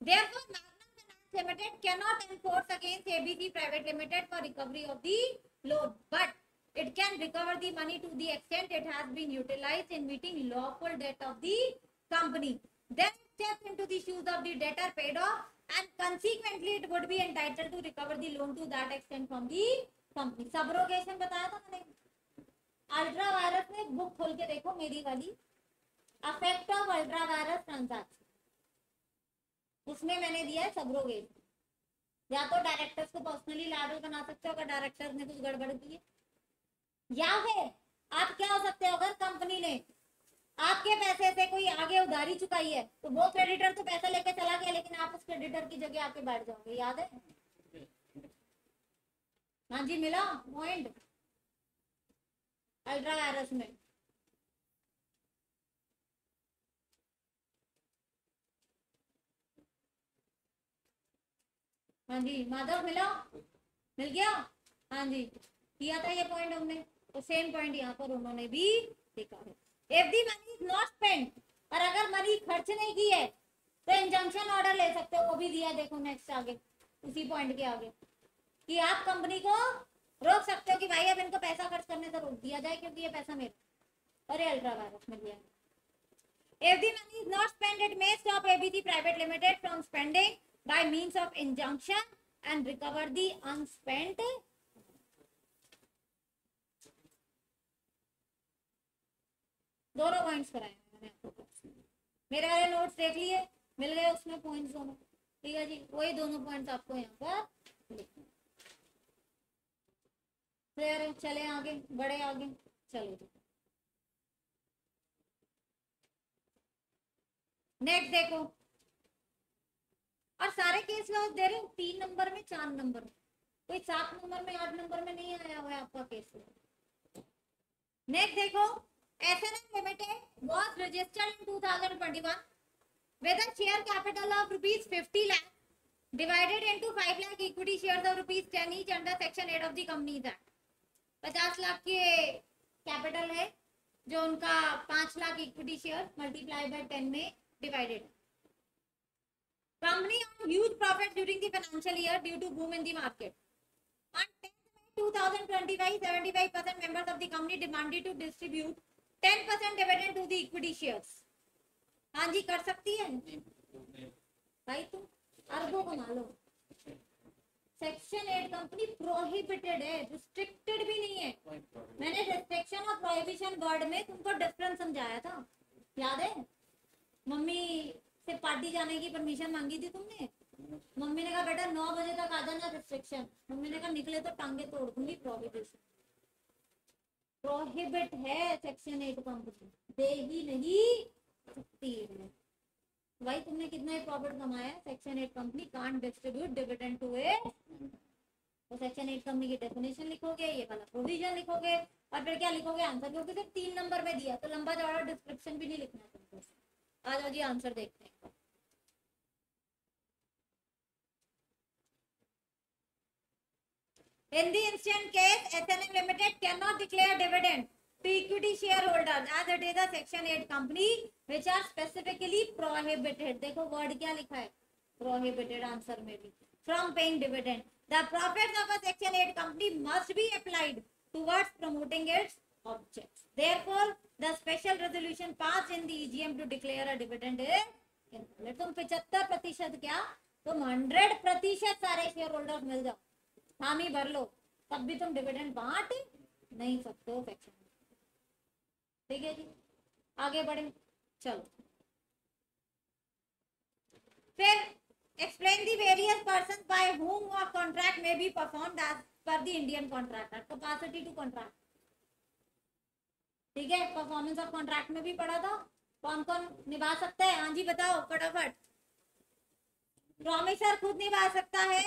Therefore, Magnum Finance Limited cannot enforce against ABC Private Limited for recovery of the loan, but it can recover the money to the extent it has been utilized in meeting lawful debt of the company. Then step into the shoes of the debtor paid off, and consequently it would be entitled to recover the loan to that extent from the company. Subrogation बताया था मैंने. अल्ट्रा वायरस में बुक खोल के देखो मेरी वाली, affect of ultra vires transaction, उसमें मैंने दिया है सब्रोगेशन. या तो डायरेक्टर्स को पर्सनली लायबल बना सकते हो अगर डायरेक्टर्स ने कुछ गड़बड़ की है, या फिर आप क्या हो सकते हो, अगर कंपनी ने आपके पैसे से कोई आगे उधारी चुकाई है तो वो क्रेडिटर तो पैसा लेके चला गया, लेकिन आप उस क्रेडिटर की जगह आके बैठ जाओगे. याद है? हाँ जी, मिला पॉइंट अल्ट्रा वायरस में. हाँ जी माधव, मिला, मिल गया. हाँ जी, किया था ये पॉइंट हमने, तो सेम पॉइंट यहाँ पर उन्होंने भी देखा है. If the money is not spent, और अगर मनी खर्च नहीं की है तो इंजंक्शन ऑर्डर ले सकते हो, वो भी दिया. देखो नेक्स्ट आगे, उसी पॉइंट के आगे, कि आप कंपनी को रोक सकते हो कि भाई अब इनको पैसा खर्च करने से रोक दिया जाए क्योंकि ये पैसा मेरा. अरे अल्ट्रा वायरस मिल गया. If the money is not spent, it may stop ABC Private Limited from spending by means of injunction and recover the unspent. दोनों पॉइंट्स कराए मैंने आपको, मेरे वाले नोट्स देख लिए, मिल गए उसमें पॉइंट्स दोनों, ठीक है जी. वही दोनों पॉइंट्स आपको यहाँ पर लिखना. फिर चले आगे, बड़े आगे चलो जी. नेक्स्ट देखो, और सारे केस लॉस दे रहे हो 3 नंबर में, 4 नंबर में, कोई 7 नंबर में, 8 नंबर में नहीं आया हुआ है आपका केस लॉस. नेक्स्ट देखो, SNM Limited was registered in 2021 with a share capital of ₹50 lakh divided into 5 lakh equity shares of ₹10 each under Section 8 of the Companies Act. 50 lakh के कैपिटल है जो उनका 5 lakh equity share multiply by 10 में डिवाइडेड है. Company earned huge profit during the financial year due to boom in the market. On 10th May 2025, 75% members of the company demanded to distribute 10% dividend to the equity shares. हाँ जी, कर सकती है भाई, तुम अरबों बना लो. सेक्शन 8 कंपनी प्रोहिबिटेड है, रिस्ट्रिक्टेड भी नहीं है। मैंने रिस्ट्रिक्शन और प्रोहिबिशन वर्ड में तुमको डिफरेंस समझाया था, याद है? मम्मी से पार्टी जाने की परमिशन मांगी थी तुमने, मम्मी ने कहा बेटा 9 बजे तक आ जाना, रिस्ट्रिक्शन। मम्मी ने कहा निकले तो टांगे तोड़ दूंगी, प्रोहिबिशन। प्रोहिबिट है सेक्शन 8 कंपनी, दे ही नहीं सकती है। भाई तुमने कितना प्रॉफिट कमाया, section 8 company can't distribute dividend to a. तो सेक्शन 8 कंपनी की डेफिनेशन लिखोगे, ये वाला प्रोविजन लिखोगे, और फिर क्या लिखोगे? आंसर। क्योंकि सिर्फ 3 नंबर में दिया तो लंबा चौड़ा डिस्क्रिप्शन भी नहीं लिखना तुमको। आ जाओ जी आंसर देखते हैं। In the instant case, S&M Limited cannot declare dividend to equity shareholders as it is a Section 8 company which are specifically prohibited. देखो वर्ड क्या लिखा है, prohibited आंसर में भी, from paying dividend. The profits of a Section 8 company must be applied towards promoting its objects. Therefore, the special resolution passed in the EGM to declare a dividend is invalid. तुम 75% क्या, तुम 100% सारे शेयर होल्डर्स मिल जाओ, हामी भर लो, तब भी तुम डिविडेंड बांट नहीं सकते हो सेक्शन। ठीक है जी, आगे बढ़े, चलो। फिर explain the various person by whom a contract may be performed as per the Indian Contract Act, capacity to contract. ठीक है, परफॉर्मेंस ऑफ कॉन्ट्रैक्ट में भी पढ़ा था, कौन कौन निभा सकता है? हाँ जी बताओ फटाफट। प्रॉमिसर खुद निभा सकता है,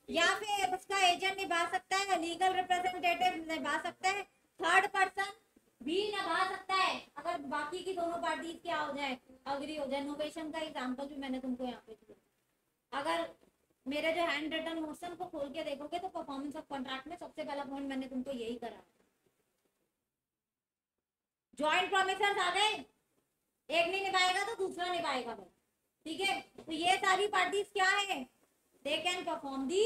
या फिर उसका एजेंट निभा सकता है, लीगल रिप्रेजेंटेटिव निभा सकता है, थर्ड पर्सन भी निभा सकता है, अगर बाकी की दोनों पार्टीज क्या हो जाए, अग्री हो जाए। नोवेशन का एग्जांपल भी मैंने तुमको यहाँ पे दिया। अगर मेरे जो हैंड रिटन नोट्स हैं उनको खोल के देखोगे तो परफॉर्मेंस ऑफ कॉन्ट्रैक्ट में सबसे पहला पॉइंट मैंने तुमको यही करा। जॉइंट प्रॉमिसर्स आ गए, एक नहीं निभाएगा तो दूसरा निभाएगा भाई। ठीक है, तो ये सारी पार्टीज क्या है, दे कैन परफॉर्म दी।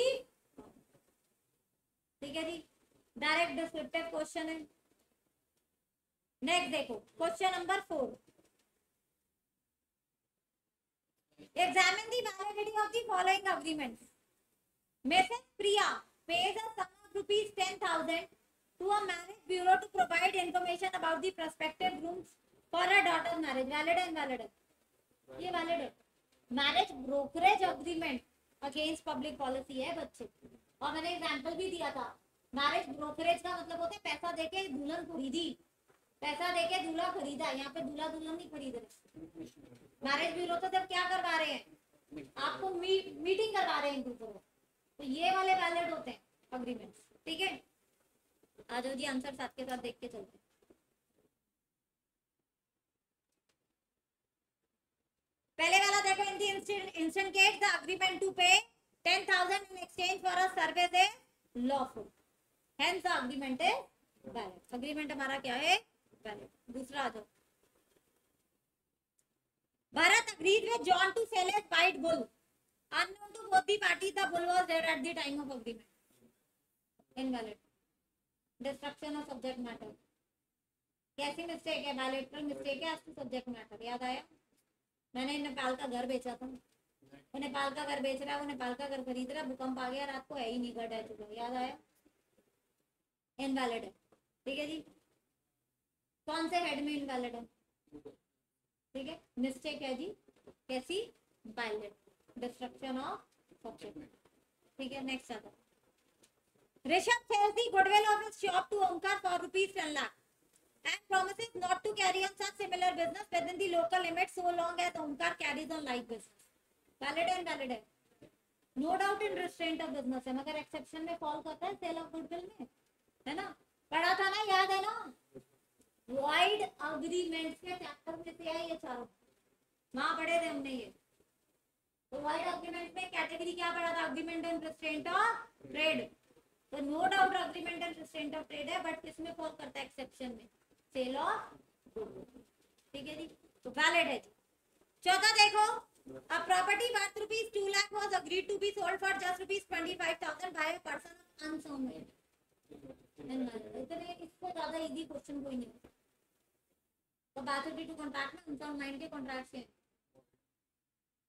ठीक है जी, डायरेक्ट डिस्क्रिप्टिव क्वेश्चन है। नेक्स्ट देखो question number 4, examine the validity of the following agreements. Mrs Priya pays a sum of rupees 10,000 to a marriage bureau to provide information about the prospective grooms for her daughter's marriage. Valid है invalid है? ये valid है। Marriage brokerage agreement against public policy है बच्चे, और मैंने एग्जांपल भी दिया था। मैरिज ब्रोकरेज का मतलब होता है पैसा देके दुल्हन खरीदी, पैसा देके दूल्हा खरीदा। यहाँ पे दूल्हा दुल्हन नहीं खरीद रहे, मैरिज ब्यूरो तो जब क्या करवा रहे हैं, आपको मीटिंग करवा रहे हैं एक दूसरे, तो ये वाले वैलिड होते हैं अग्रीमेंट्स। ठीक है, आ जाओ जी आंसर साथ के साथ देख के चलते हैं। पहले वाला देखो, in the instant case the agreement to pay 10,000 in exchange for a service is lawful, hence the agreement is valid. Agreement हमारा क्या है, वैलिड। दूसरा आ जाओ, Bharat agreed with John to sell his white bull. Unknown to both the parties, the bull was dead at the time of agreement. Invalid. Destruction of subject matter. कैसी मिस्टेक है, बायोलेटरल मिस्टेक है, आज सब्जेक्ट मैटर। याद आया, मैंने नेपाल का घर बेचा था, वो नेपाल का घर बेच रहा है, वो नेपाल का घर खरीद रहा है, भूकंप आ गया रात को, है ही नहीं, घर है चुका। याद आया, इनवैलिड है। ठीक है जी, कौन से हेड में इनवैलिड है? ठीक है, मिस्टेक है जी, कैसी, बायोलेट, डिस्ट्रक्शन ऑफ सब्जेक्ट। ठीक है, नेक्स्ट आता है, Rishabh sells the goodwill of his shop to Omkar for rupees 10 lakh and promises not to carry on such similar business within the local limits so long as Omkar carries on like business. Valid है, invalid है? No doubt in restraint of business है, मगर एक्सेप्शन में फॉल करता है सेल ऑफ गुडविल में, है ना? पढ़ा था ना, याद है ना? वॉइड अग्रीमेंट्स के चैप्टर में से है ये चारों, वहां पढ़े थे हमने ये। तो वॉइड अग्रीमेंट में कैटेगरी क्या पढ़ा था, agreement and restraint of trade. तो no doubt agreement and restraint of trade है, बट किसमें फॉल करता है, एक्सेप्शन में, सेल ऑफ गुडविल। ठीक है जी, तो वैलिड है जी। चौथा देखो, a property worth rupees 2 lakh was agreed to be sold for just rupees 25,000 by a person of unsound age. इतने इससे ज्यादा इजी क्वेश्चन कोई नहीं। तो कैपेसिटी टू कॉन्ट्रैक्ट में अनसाउंड माइंड के कॉन्ट्रैक्ट हैं।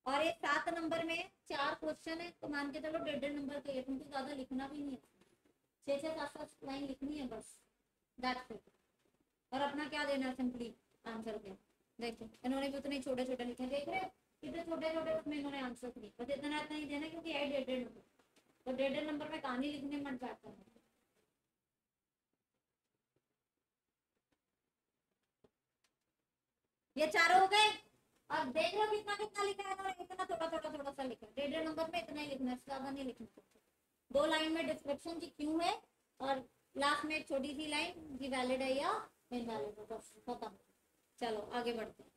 और ये 7 नंबर में 4 क्वेश्चन है, तो मान के चलो 1.5 नंबर के, तुमको ज्यादा लिखना भी नहीं है, 6-7 लाइन लिखनी है बस, दैट्स इट। और अपना क्या देना है, सिंपली आंसर देना। देखो इन्होंने भी उतने छोटे छोटे लिखे, देख रहे हो कितने छोटे छोटे उसमें इन्होंने आंसर दिए, बस इतना इतना ही देना क्योंकि है 1.5 नंबर, तो 1.5 नंबर में कहानी लिखने में मत बैठता है। ये चारों हो गए। और देख लो कितना कितना लिखा है इन्होंने, इतना थोड़ा सा लिखा है, 1.5 नंबर में इतना ही लिखना है, ज्यादा नहीं लिखना। 2 लाइन में डिस्क्रिप्शन की क्यों है, और लास्ट में एक छोटी सी लाइन कि वैलिड है या इनवैलिड है, बस खत्म। चलो आगे बढ़ते हैं।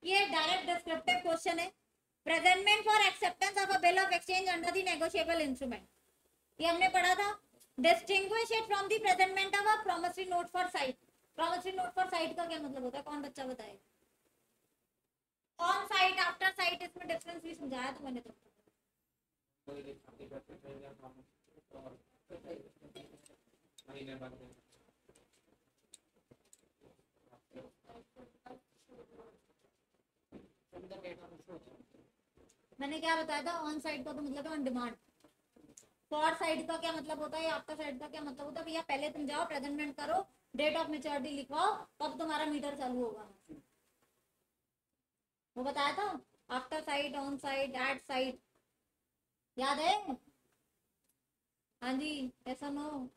ये डायरेक्ट डिस्क्रिप्टिव क्वेश्चन है। Presentment for acceptance of a bill of exchange under the negotiable instrument, ये हमने पढ़ा था। Distinguish it from the presentment of a promissory note for site. Promissory note for site का क्या मतलब होता है, कौन बच्चा बताए? ऑन साइट, आफ्टर साइट, इसमें डिफरेंस भी समझाया था मैंने तो। मैंने क्या बताया था, ऑन साइट का तो मतलब है ऑन डिमांड। फॉर साइड का क्या मतलब होता है, आफ्टर साइड का क्या मतलब होता है? भैया पहले तुम जाओ प्रेजेंटमेंट करो, डेट ऑफ मेच्योरिटी लिखवाओ, तब तुम्हारा मीटर चालू होगा। वो बताया था, after side, on side, at side, याद है? हाँ जी, ऐसा नो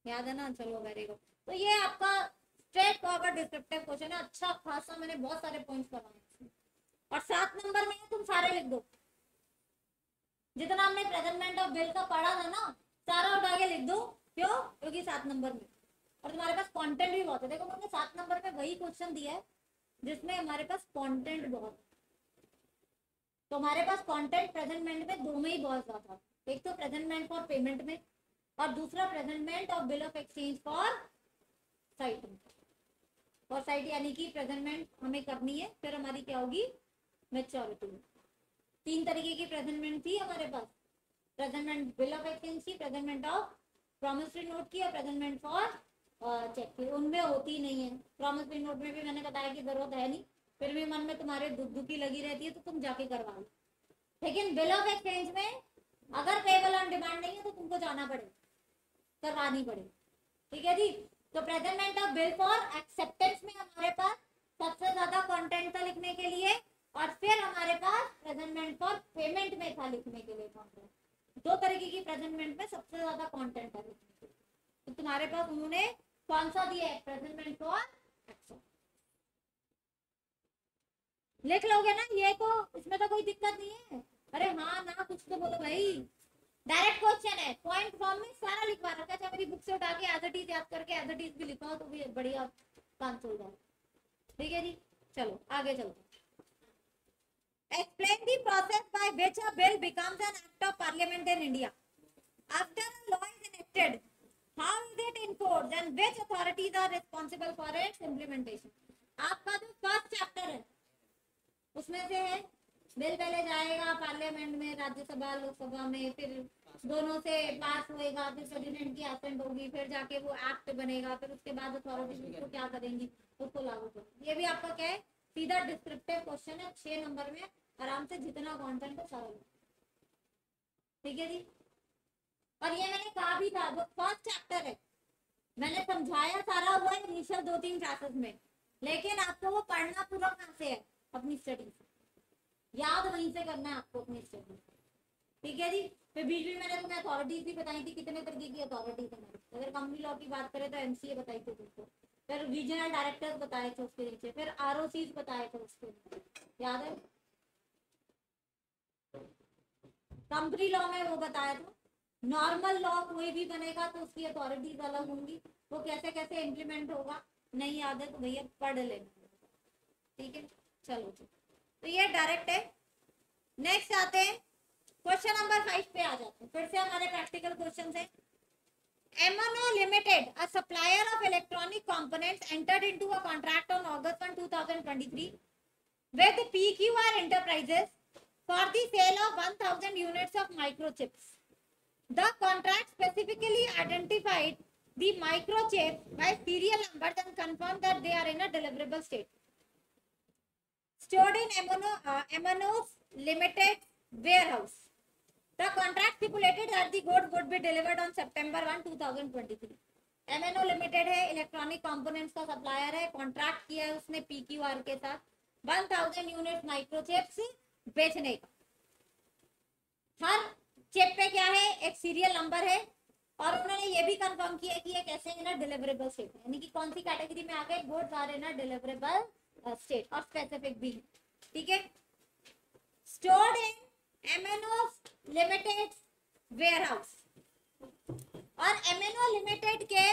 याद है ना, चलो वेरी गुड। तो ये आपका स्ट्रेट फॉरवर्ड डिस्क्रिप्टिव क्वेश्चन है, अच्छा खासा मैंने बहुत सारे पॉइंट्स करवाए। और 7 नंबर में तुम सारे लिख दो, जितना हमने प्रेजेंटमेंट ऑफ बिल का पढ़ा था ना, सारा उठा के लिख दो। क्यों? क्योंकि 7 नंबर में, और तुम्हारे पास कंटेंट भी बहुत है। देखो मैंने 7 नंबर में वही क्वेश्चन दिया है जिसमें हमारे पास कंटेंट बहुत है। तो हमारे पास कंटेंट प्रेजेंटमेंट में 2 में ही बहुत ज्यादा, एक तो प्रेजेंटमेंट फॉर पेमेंट में, और दूसरा presentment of bill of exchange for site में। फॉर साइट यानी कि प्रेजेंटमेंट हमें करनी है, फिर हमारी क्या होगी, मैच्योरिटी। 3 तरीके की प्रेजेंटमेंट थी हमारे पास, प्रेजेंटमेंट बिल ऑफ एक्सचेंज की, प्रेजेंटमेंट ऑफ प्रॉमिसरी नोट की, और प्रेजेंटमेंट फॉर चेक की। उनमें होती नहीं है, प्रॉमिसरी नोट में भी मैंने बताया कि जरूरत है नहीं, फिर भी मन में तुम्हारे दुखी लगी रहती है तो तुम जाके करवा लो। लेकिन बिल ऑफ एक्सचेंज में अगर पेबल ऑन डिमांड नहीं है तो तुमको जाना पड़ेगा, करवानी पड़ेगी। ठीक है जी। तो presentment of bill for acceptance में हमारे पास सबसे ज्यादा कंटेंट था लिखने के लिए, और फिर हमारे पास प्रेजेंटमेंट फॉर पेमेंट में था लिखने के लिए कंटेंट। 2 तरीके की प्रेजेंटमेंट में सबसे ज्यादा कंटेंट है लिखने के लिए। तो तुम्हारे पास उन्होंने कौन सा दिया है, प्रेजेंटमेंट फॉर एक्सेप्टेंस। लिख लोगे ना ये, तो इसमें तो कोई दिक्कत नहीं है। अरे हाँ ना, कुछ तो बोलो भाई, डायरेक्ट क्वेश्चन है, पॉइंट फॉर्म में सारा लिखवा रखा है। मेरी बुक से उठा के एज इट इज याद करके एज इट इज भी लिखवाओ तो भी बढ़िया काम चल जाए। ठीक है जी, चलो आगे चलते। Explain the process by which a bill becomes an act of parliament in India. After a law is enacted, how is it enforced and which authorities are responsible for its implementation? आपका जो फर्स्ट चैप्टर है उसमें से है, बिल पहले जाएगा पार्लियामेंट में, राज्यसभा लोकसभा में, फिर दोनों से पास होएगा, फिर प्रेसिडेंट की असेंट होगी, फिर जाके वो एक्ट बनेगा, फिर उसके बाद अथॉरिटीज उसको क्या करेंगी, उसको लागू करेंगे। ये भी आपका क्या है, सीधा डिस्क्रिप्टिव क्वेश्चन है, 6 नंबर में आराम से जितना कंटेंट है सारा। ठीक है जी। और ये मैंने कहा भी था, जो फर्स्ट चैप्टर है मैंने समझाया सारा हुआ है इनिशियल 2-3 क्लासेस में, लेकिन आपको वो पढ़ना पूरा कहाँ से है, अपनी स्टडी से, याद वहीं से करना है आपको अपनी स्टडी। ठीक है जी। फिर बीच में मैंने तुम्हें अथॉरिटीज भी बताई थी, कितने तरीके की अथॉरिटीज है। अगर कंपनी लॉ की बात करें तो एमसीए बताई थी तुमको, फिर रीजनल डायरेक्टर्स बताए थे उसके नीचे, फिर आरओसीज बताए थे उसके नीचे, याद है? कंपनी लॉ में वो बताया था, नॉर्मल लॉ कोई भी बनेगा तो उसकी अथॉरिटीज अलग होंगी, वो कैसे कैसे इम्प्लीमेंट होगा, नहीं याद है तो भैया पढ़ लेना। ठीक है, चलो जी। तो ये डायरेक्ट है। नेक्स्ट आते हैं क्वेश्चन नंबर 5 पे आ जाते हैं, फिर से हमारे प्रैक्टिकल क्वेश्चन है। M&O Limited, a supplier of electronic components, entered into a contract on August 1, 2023 with PQR Enterprises for the sale of 1000 units of microchips. The contract specifically identified the microchips by serial numbers and confirm that they are in a deliverable state. Stored in Amanos Limited warehouse. The contract stipulated that the goods would be delivered on September 1, 2023. MNO limited है, इलेक्ट्रॉनिक कंपोनेंट्स का सप्लायर है, कॉन्ट्रैक्ट किया है उसने PQR के साथ 1000 यूनिट माइक्रोचिप्स बेचने का। हर चिप पे क्या है, एक सीरियल नंबर है, और उन्होंने ये भी कंफर्म किया कि ये कैसे है ना डिलीवरेबल स्टेट, यानी कि कौन सी कैटेगरी में आ गए, goods are in a deliverable state, और स्पेसिफिक भी, ठीक है। Stored in MNO limited warehouse, और MNO लिमिटेड के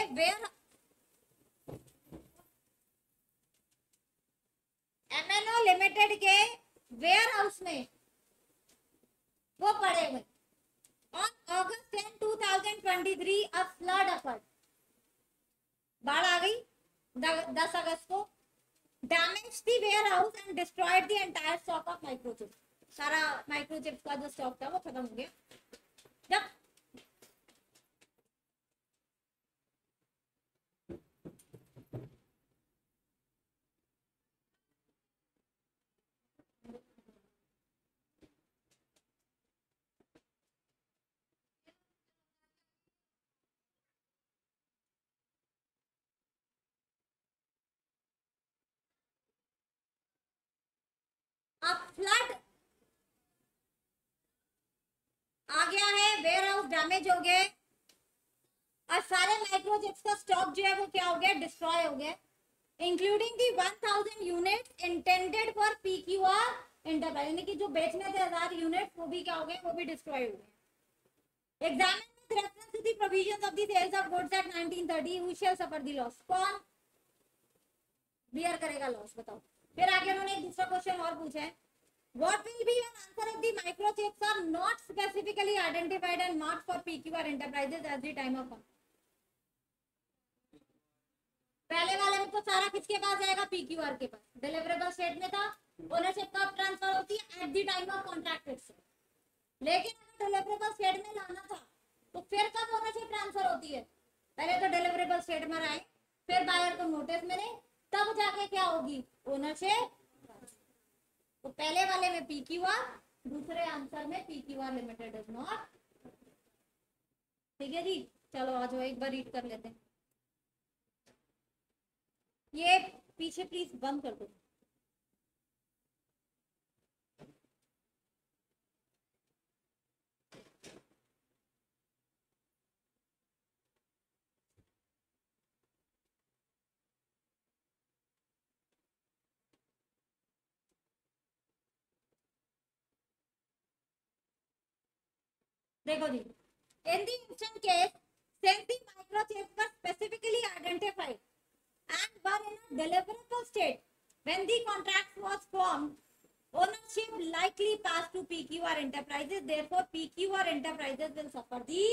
वेयरहाउस में वो पड़े हुए। On August 10, 2023, a flood occurred. बाढ़ आ गई 10 अगस्त को, damaged the warehouse and destroyed the entire stock of microchips. सारा माइक्रोचिप्स का जो स्टॉक था वो खत्म हो गया। जब फ्लड आ गया है, वेयर हाउस डैमेज हो गए, और सारे माइक्रोचिप्स का स्टॉक जो है वो क्या हो गया, डिस्ट्रॉय हो गया, including the 1000 units intended for PQR enterprise, यानी कि जो बेचने थे 1000 यूनिट्स वो भी क्या हो गए, वो भी डिस्ट्रॉय हो गए। Examine with reference to the provisions of the Sales of Goods Act 1930, who shall suffer the loss, कौन बियर करेगा लॉस, बताओ। फिर आगे उन्होंने एक दूसरा क्वेश्चन और पूछा है, what will be an answer if the microchips are not specifically identified and marked for PQR enterprises at the time of contract? पहले वाले में तो सारा किसके पास जाएगा, PQR के पास, डिलीवरेबल स्टेट में था, ओनरशिप कब ट्रांसफर होती है, at the time of contract fix. लेकिन अगर डिलीवरेबल स्टेट में लाना था तो फिर कब ओनरशिप ट्रांसफर होती है, पहले तो डिलीवरेबल स्टेट में आए, फिर बायर को नोटिस मिले, तब जाके क्या होगी, ओनरशिप। तो पहले वाले में PQR, दूसरे आंसर में PQR लिमिटेड इज नॉट। ठीक है जी, चलो आज एक बार रीड कर लेते हैं, ये पीछे प्लीज बंद कर दो। देखो जी, in the instant case, since the microchips were specifically identified and were in a deliverable state when the contract was formed, ownership likely passed to PQR enterprises. Therefore, PQR enterprises will suffer the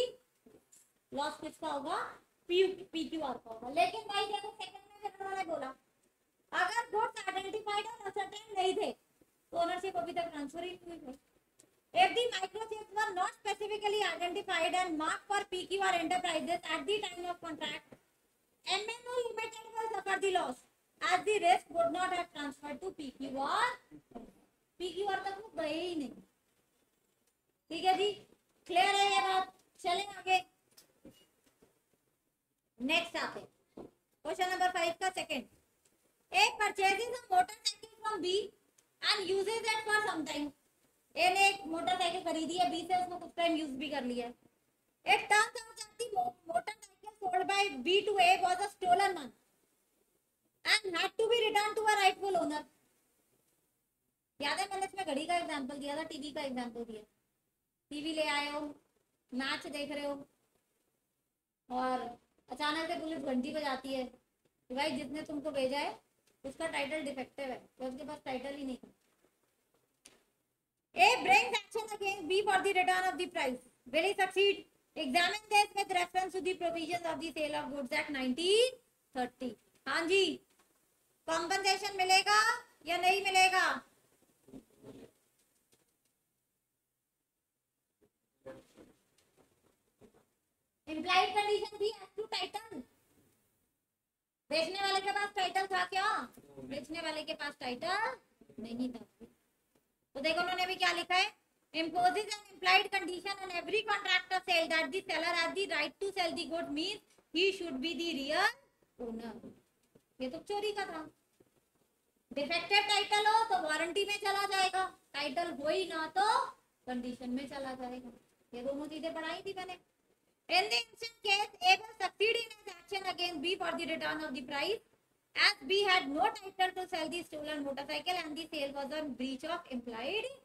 loss. किसका होगा, PQR का होगा। लेकिन भाई देखो सेकंड में फिर उन्होंने बोला अगर गुड्स आइडेंटिफाइड और असर्टेन नहीं थे तो ओनरशिप अभी तक ट्रांसफर ही नहीं हुई। If the microchips were not specifically identified and marked for PQR enterprises at the time of contract, MNO Limited will suffer the loss as the risk would not have transferred to PQR. PQR तक वो गए ही नहीं। ठीक है जी, क्लियर है ये बात, चलें आगे। नेक्स्ट आते क्वेश्चन नंबर 5 का second. A purchases a motorcycle from B and uses it for some time. ए ने एक मोटरसाइकिल खरीदी है, बी से उसने कुछ टाइम यूज भी कर लिया है। It turns out that the motorcycle sold by B to A was a stolen one and had to be returned to a rightful owner. याद है मैंने इसमें घड़ी का एग्जांपल दिया था, टीवी का एग्जांपल दिया। टीवी ले आए हो, मैच देख रहे हो, और अचानक से पुलिस घंटी बजाती है कि भाई जिसने तुमको भेजा है उसका टाइटल डिफेक्टिव है, तो उसके पास टाइटल ही नहीं है। A brings action against B for the return of the price. Will he succeed? Examine this with reference to the provisions of the Sale of Goods Act 1930. हाँ जी, कॉम्पनसेशन मिलेगा या नहीं मिलेगा? इम्प्लाइड कंडीशन थी एज टू टाइटल। बेचने वाले के पास टाइटल था क्या? बेचने वाले के पास टाइटल नहीं था। तो देखो उन्होंने भी क्या लिखा है, imposes an implied condition on every contract of sale that the seller has the right to sell the good means he should be the real owner। ये तो चोरी का था। डिफेक्टेड टाइटल हो तो वारंटी में चला जाएगा, टाइटल हो ही ना तो कंडीशन में चला जाएगा। ये दोनों चीजें पढ़ाई थी मैंने। In the instant case, A will succeed in his action against B for the return of the price, as B had no title to sell the stolen motorcycle and the sale was on breach of implied।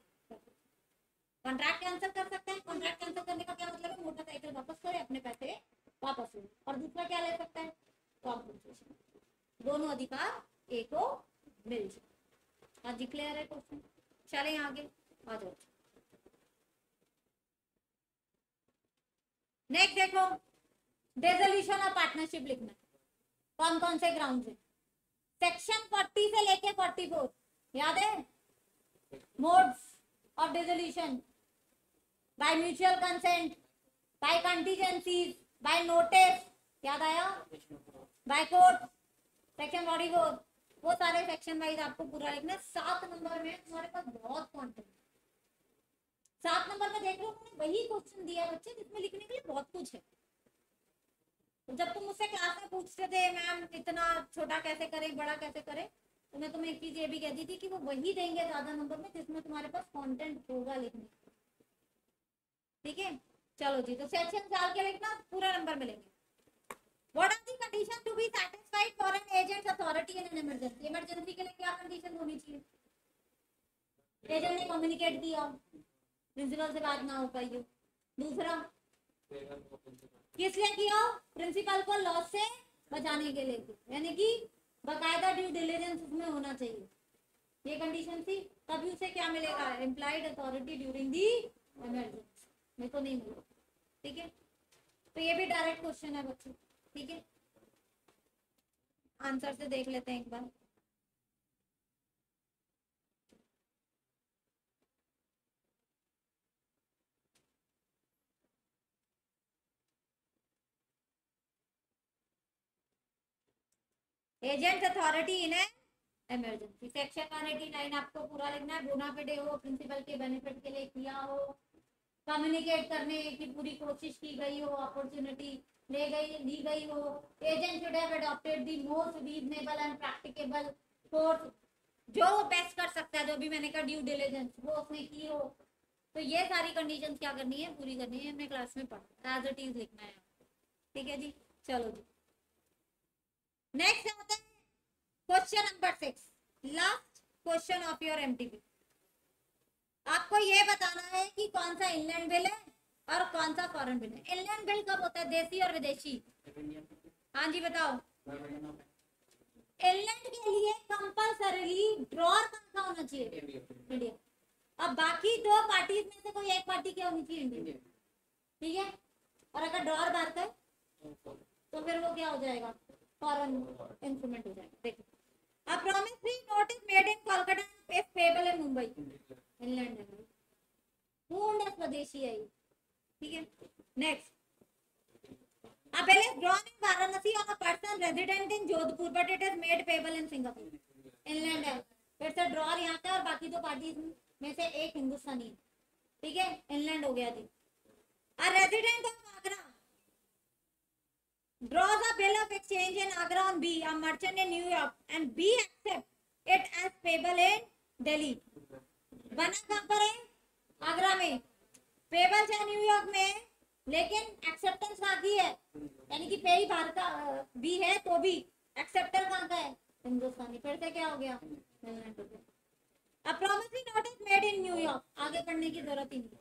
Contract cancel कर सकते हैं। कॉन्ट्रैक्ट कैंसिल करने का क्या मतलब है? मोटरसाइकिल वापस करे, अपने पैसे वापस ले। और दूसरा क्या ले सकता है? कॉम्पनसेशन। दोनों अधिकार ए को मिल जाए। आज क्लियर है क्वेश्चन? चलें आगे, आ जाओ। नेक्स्ट देखो, डिसोल्यूशन ऑफ पार्टनरशिप लिखना है। कौन कौन से ग्राउंड है? सेक्शन 40 से लेके 44 याद है? Modes of dissolution by mutual consent, by contingencies, by notice, याद आया? बाय कोर्ट, सेक्शन 44, वो सारे सेक्शन वाइज आपको पूरा लिखना। 7 नंबर में तुम्हारे पास बहुत कंटेंट। 7 नंबर में देख लो, उन्होंने वही क्वेश्चन दिया बच्चे जिसमें लिखने के लिए बहुत कुछ है। तो जब तुम मुझसे क्लास में पूछते थे मैम इतना छोटा कैसे करें, बड़ा कैसे करें, तो मैं तुम्हें एक चीज ये भी कहती थी कि वो वही देंगे ज्यादा नंबर में जिसमें तुम्हारे पास कंटेंट होगा लिखने। ठीक है, चलो जी। तो सेक्शन 4 के लिखना, पूरा नंबर मिलेंगे। What are the conditions to be satisfied for an agent's authority in an emergency? Emergency के लिए क्या कंडीशन होनी चाहिए? एजेंट ने कम्युनिकेट किया, प्रिंसिपल से बात ना हो पाई हो। दूसरा, किस लिए किया? प्रिंसिपल को लॉस से बचाने के लिए, यानी कि बकायदा ड्यू डिलिजेंस उसमें होना चाहिए। ये कंडीशन थी, तभी उसे क्या मिलेगा? Employed authority during the emergency. मेरे को नहीं मिला। ठीक है, तो ये भी डायरेक्ट क्वेश्चन है बच्चों। ठीक है, आंसर से देख लेते हैं एक बार। Agent authority in emergency, section 189 आपको पूरा लिखना है। बोनाफिडे हो, प्रिंसिपल के बेनिफिट के लिए किया हो, कम्युनिकेट करने की पूरी कोशिश की गई हो, अपॉर्चुनिटी ली गई हो, agent should have adopted the most reasonable and practicable course, जो बेस्ट कर सकता है, जो भी मैंने कहा ड्यू डिलिजेंस, वो उसने की हो। तो ये सारी कंडीशंस क्या करनी है? पूरी करनी है। हमने क्लास में पढ़ा, एज इट इज लिखना है। ठीक है जी, चलो जी। नेक्स्ट आता है question number 6, last question of your MTP. आपको ये बताना है कि कौन सा इनलैंड बिल है और कौन सा फॉरेन बिल है। इनलैंड बिल कब होता है? देसी और विदेशी? हाँ जी बताओ। इनलैंड के लिए कंपल्सरीली ड्रॉर कौन सा होना चाहिए? इंडिया। अब बाकी दो पार्टीज में से कोई एक पार्टी क्या होनी चाहिए? इंडिया। ठीक है, और अगर ड्रॉर बात है तो फिर वो क्या हो जाएगा? फॉरेन इंस्ट्रूमेंट हो जाएगा। देखो, a promissory note is made in Kolkata is payable in Mumbai, inland है, पूर्ण स्वदेशी है ये। ठीक है, next, a bill is drawn in Varanasi on a person resident in Jodhpur but it is made payable in Singapore, inland है। फिर से ड्रॉर यहाँ का और बाकी दो पार्टीज में से एक हिंदुस्तानी है। ठीक है, इनलैंड हो गया जी। a resident of Agra draws a bill of exchange in Agra on B, a merchant in New York, and B accepts it as payable in Delhi। बना कहाँ पर है? आगरा में। पेबल है न्यूयॉर्क में, लेकिन एक्सेप्टेंस कहाँ की है? यानी कि पे ही बाहर का भी है तो भी एक्सेप्टर कहाँ का है? हिंदुस्तानी। फिर से क्या हो गया? A promissory note is made in New York, आगे पढ़ने की जरूरत ही नहीं।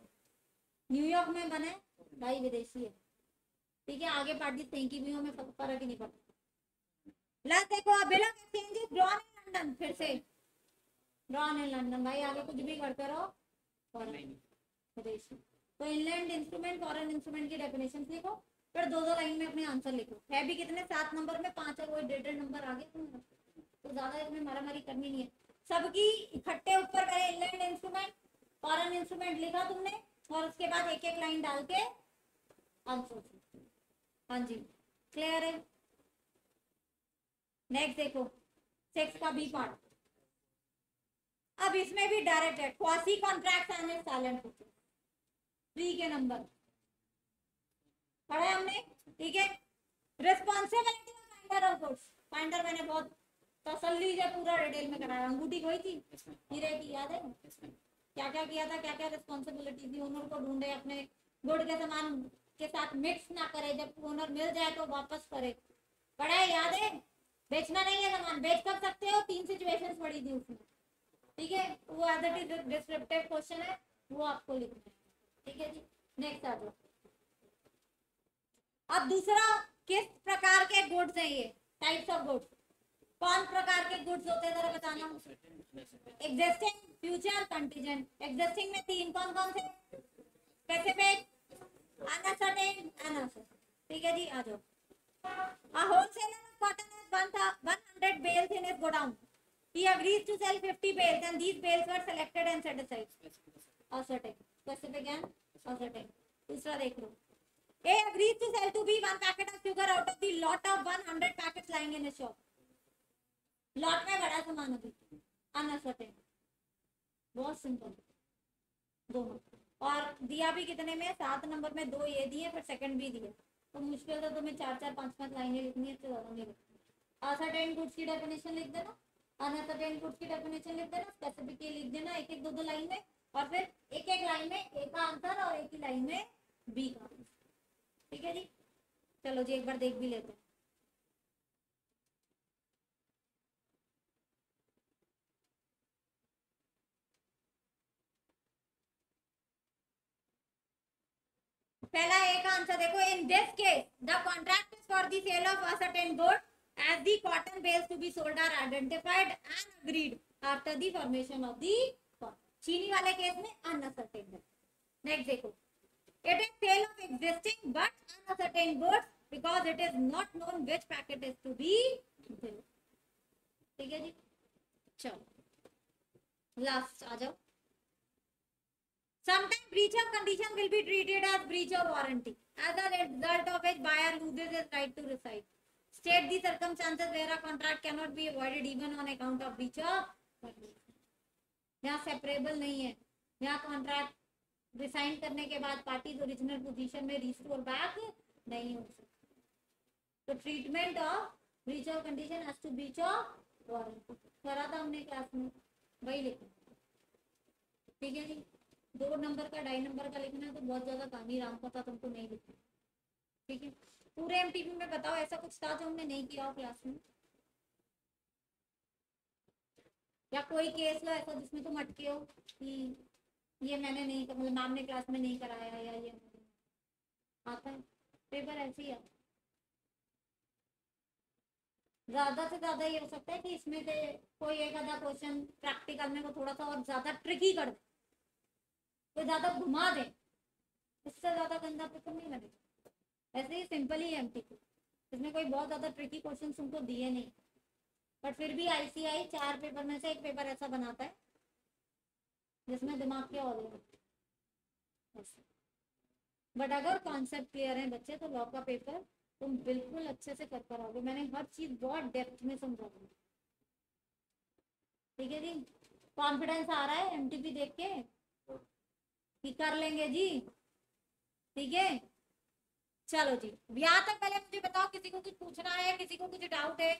न्यूयॉर्क में बने भाई, विदेशी है। ठीक है, आगे पार्टी कहीं की भी हो, में फर्क ही नहीं पड़ता। लास्ट देखो, bill of exchange is drawn in London. फिर से ड्रॉन इन लंदन। भाई आगे कुछ भी करते रहो, फॉरेन विदेशी। तो इनलैंड इंस्ट्रूमेंट, फॉरेन इंस्ट्रूमेंट की डेफिनेशन लिखो, फिर दो लाइन में अपने आंसर लिखो। है भी कितने? 7 नंबर में 5 है, कोई 1.5 नंबर आ गया तो ज्यादा इसमें मारामारी करनी नहीं है। सबकी इकट्ठे ऊपर पहले इनलैंड इंस्ट्रूमेंट, फॉरेन इंस्ट्रूमेंट लिखा तुमने, और उसके बाद एक एक लाइन डाल के आंसर। हाँ जी, क्लियर है। नेक्स्ट देखो 6 का बी पार्ट। अब इसमें भी डायरेक्ट है, quasi contract and silent free के नंबर पढ़े हमने, ठीक है। Responsibility of finder of goods, finder मैंने बहुत तसल्ली से पूरा डिटेल में कराया। अंगूठी खोई थी हीरे की, याद है क्या क्या किया था, क्या क्या रिस्पॉन्सिबिलिटी थी। ओनर को ढूंढे, अपने गुड के सामान के साथ मिक्स ना करे, जब ओनर मिल जाए तो वापस करे। पढ़ा है, याद है। बेचना नहीं है सामान, बेच कर सकते हो, 3 सिचुएशंस पड़ी थी उसमें, ठीक है। वो as it is descriptive question है, वो आपको लिखना है, ठीक है जी। नेक्स्ट आ जाओ। अब दूसरा, किस प्रकार के गुड्स हैं ये, टाइप्स ऑफ गुड्स। कौन प्रकार के गुड्स होते हैं जरा बताना। Existing, future, contingent. एग्जिस्टिंग में 3 कौन कौन से, स्पेसिफिक, अनसर्टेन, अनसर्टेन, ठीक है जी। आ जाओ। A wholesaler of cotton has 100 bales in his godown. He agrees to sell 50 bales and these bales were selected and set aside. Ascertain, specific and ascertain. दूसरा देख लो। A agrees to sell to B 1 packet of sugar out of the lot of 100 packets lying in his shop. Lot में बड़ा सामान अभी, अनसर्टेन, बहुत सिंपल दोनों। और दिया भी कितने में, 7 नंबर में 2 ये दिए, फिर सेकंड भी दिया, तो मुश्किल तो तुम्हें 4-4 5-5 लाइनें लिखनी है, तो ज्यादा नहीं लिखनी। असर्टेन गुड्स की डेफिनेशन लिख देना, अनसर्टेन गुड्स की डेफिनेशन लिख देना, स्पेसिफिक लिख देना, एक एक 2-2 लाइन में, और फिर एक एक लाइन में ए का आंसर और एक ही लाइन में बी का आंसर, ठीक है जी। चलो जी एक बार देख भी लेते हैं। पहला ए का आंसर देखो। In this case the contract is for the sale of a certain good as the cotton bales to be sold are identified and agreed after the formation of the cotton. चीनी वाले केस में uncertain है। नेक्स्ट देखो, it is sale of existing but uncertain goods because it is not known which packet is to be filled, ठीक है जी। चलो लास्ट आ जाओ। Sometimes breach of condition will be treated as breach of warranty, as a result of which buyer loses his right to reside. State the circumstances where a contract cannot be avoided even on account of breach of condition. यहाँ सेपरेबल नहीं है, यहाँ कॉन्ट्रैक्ट रिसाइन करने के बाद पार्टीज ओरिजिनल पोजीशन में रिस्टोर बैक नहीं हो सकती। तो treatment of breach of condition has to breach of warranty करा था हमने क्लास में, वही लिखा, ठीक है जी। 2 नंबर का 2.5 नंबर का लिखना है तो बहुत ज्यादा काम ही राम पता तुमको नहीं लिखना, ठीक है। पूरे एमटीपी में बताओ ऐसा कुछ था जो हमने नहीं किया हो क्लास में, या कोई केस लो ऐसा जिसमें तुम अटके हो कि ये मैंने नहीं, मतलब मैम ने क्लास में नहीं कराया, या ये आता है पेपर ऐसे ही आता। ज्यादा से ज्यादा ये हो सकता है कि इसमें से कोई एक आधा क्वेश्चन प्रैक्टिकल में वो थोड़ा सा और ज्यादा ट्रिकी कर दे, तो ज्यादा घुमा दे, इससे ज्यादा गंदा पेपर नहीं बनेगा। ऐसे ही सिंपल ही एमटीक्यू, इसमें कोई बहुत ज्यादा ट्रिकी क्वेश्चन तुमको दिए नहीं, बट फिर भी आईसीआई 4 पेपर में से एक पेपर ऐसा बनाता है जिसमें दिमाग के और बट अगर कॉन्सेप्ट क्लियर है बच्चे तो लॉ का पेपर तुम बिल्कुल अच्छे से कर पाओगे। मैंने हर चीज बहुत डेप्थ में समझा दी, ठीक है जी। कॉन्फिडेंस आ रहा है एमटीपी देख के कि कर लेंगे जी, ठीक है। चलो जी, यहाँ तक पहले मुझे बताओ किसी को कुछ पूछना है, किसी को कुछ डाउट है।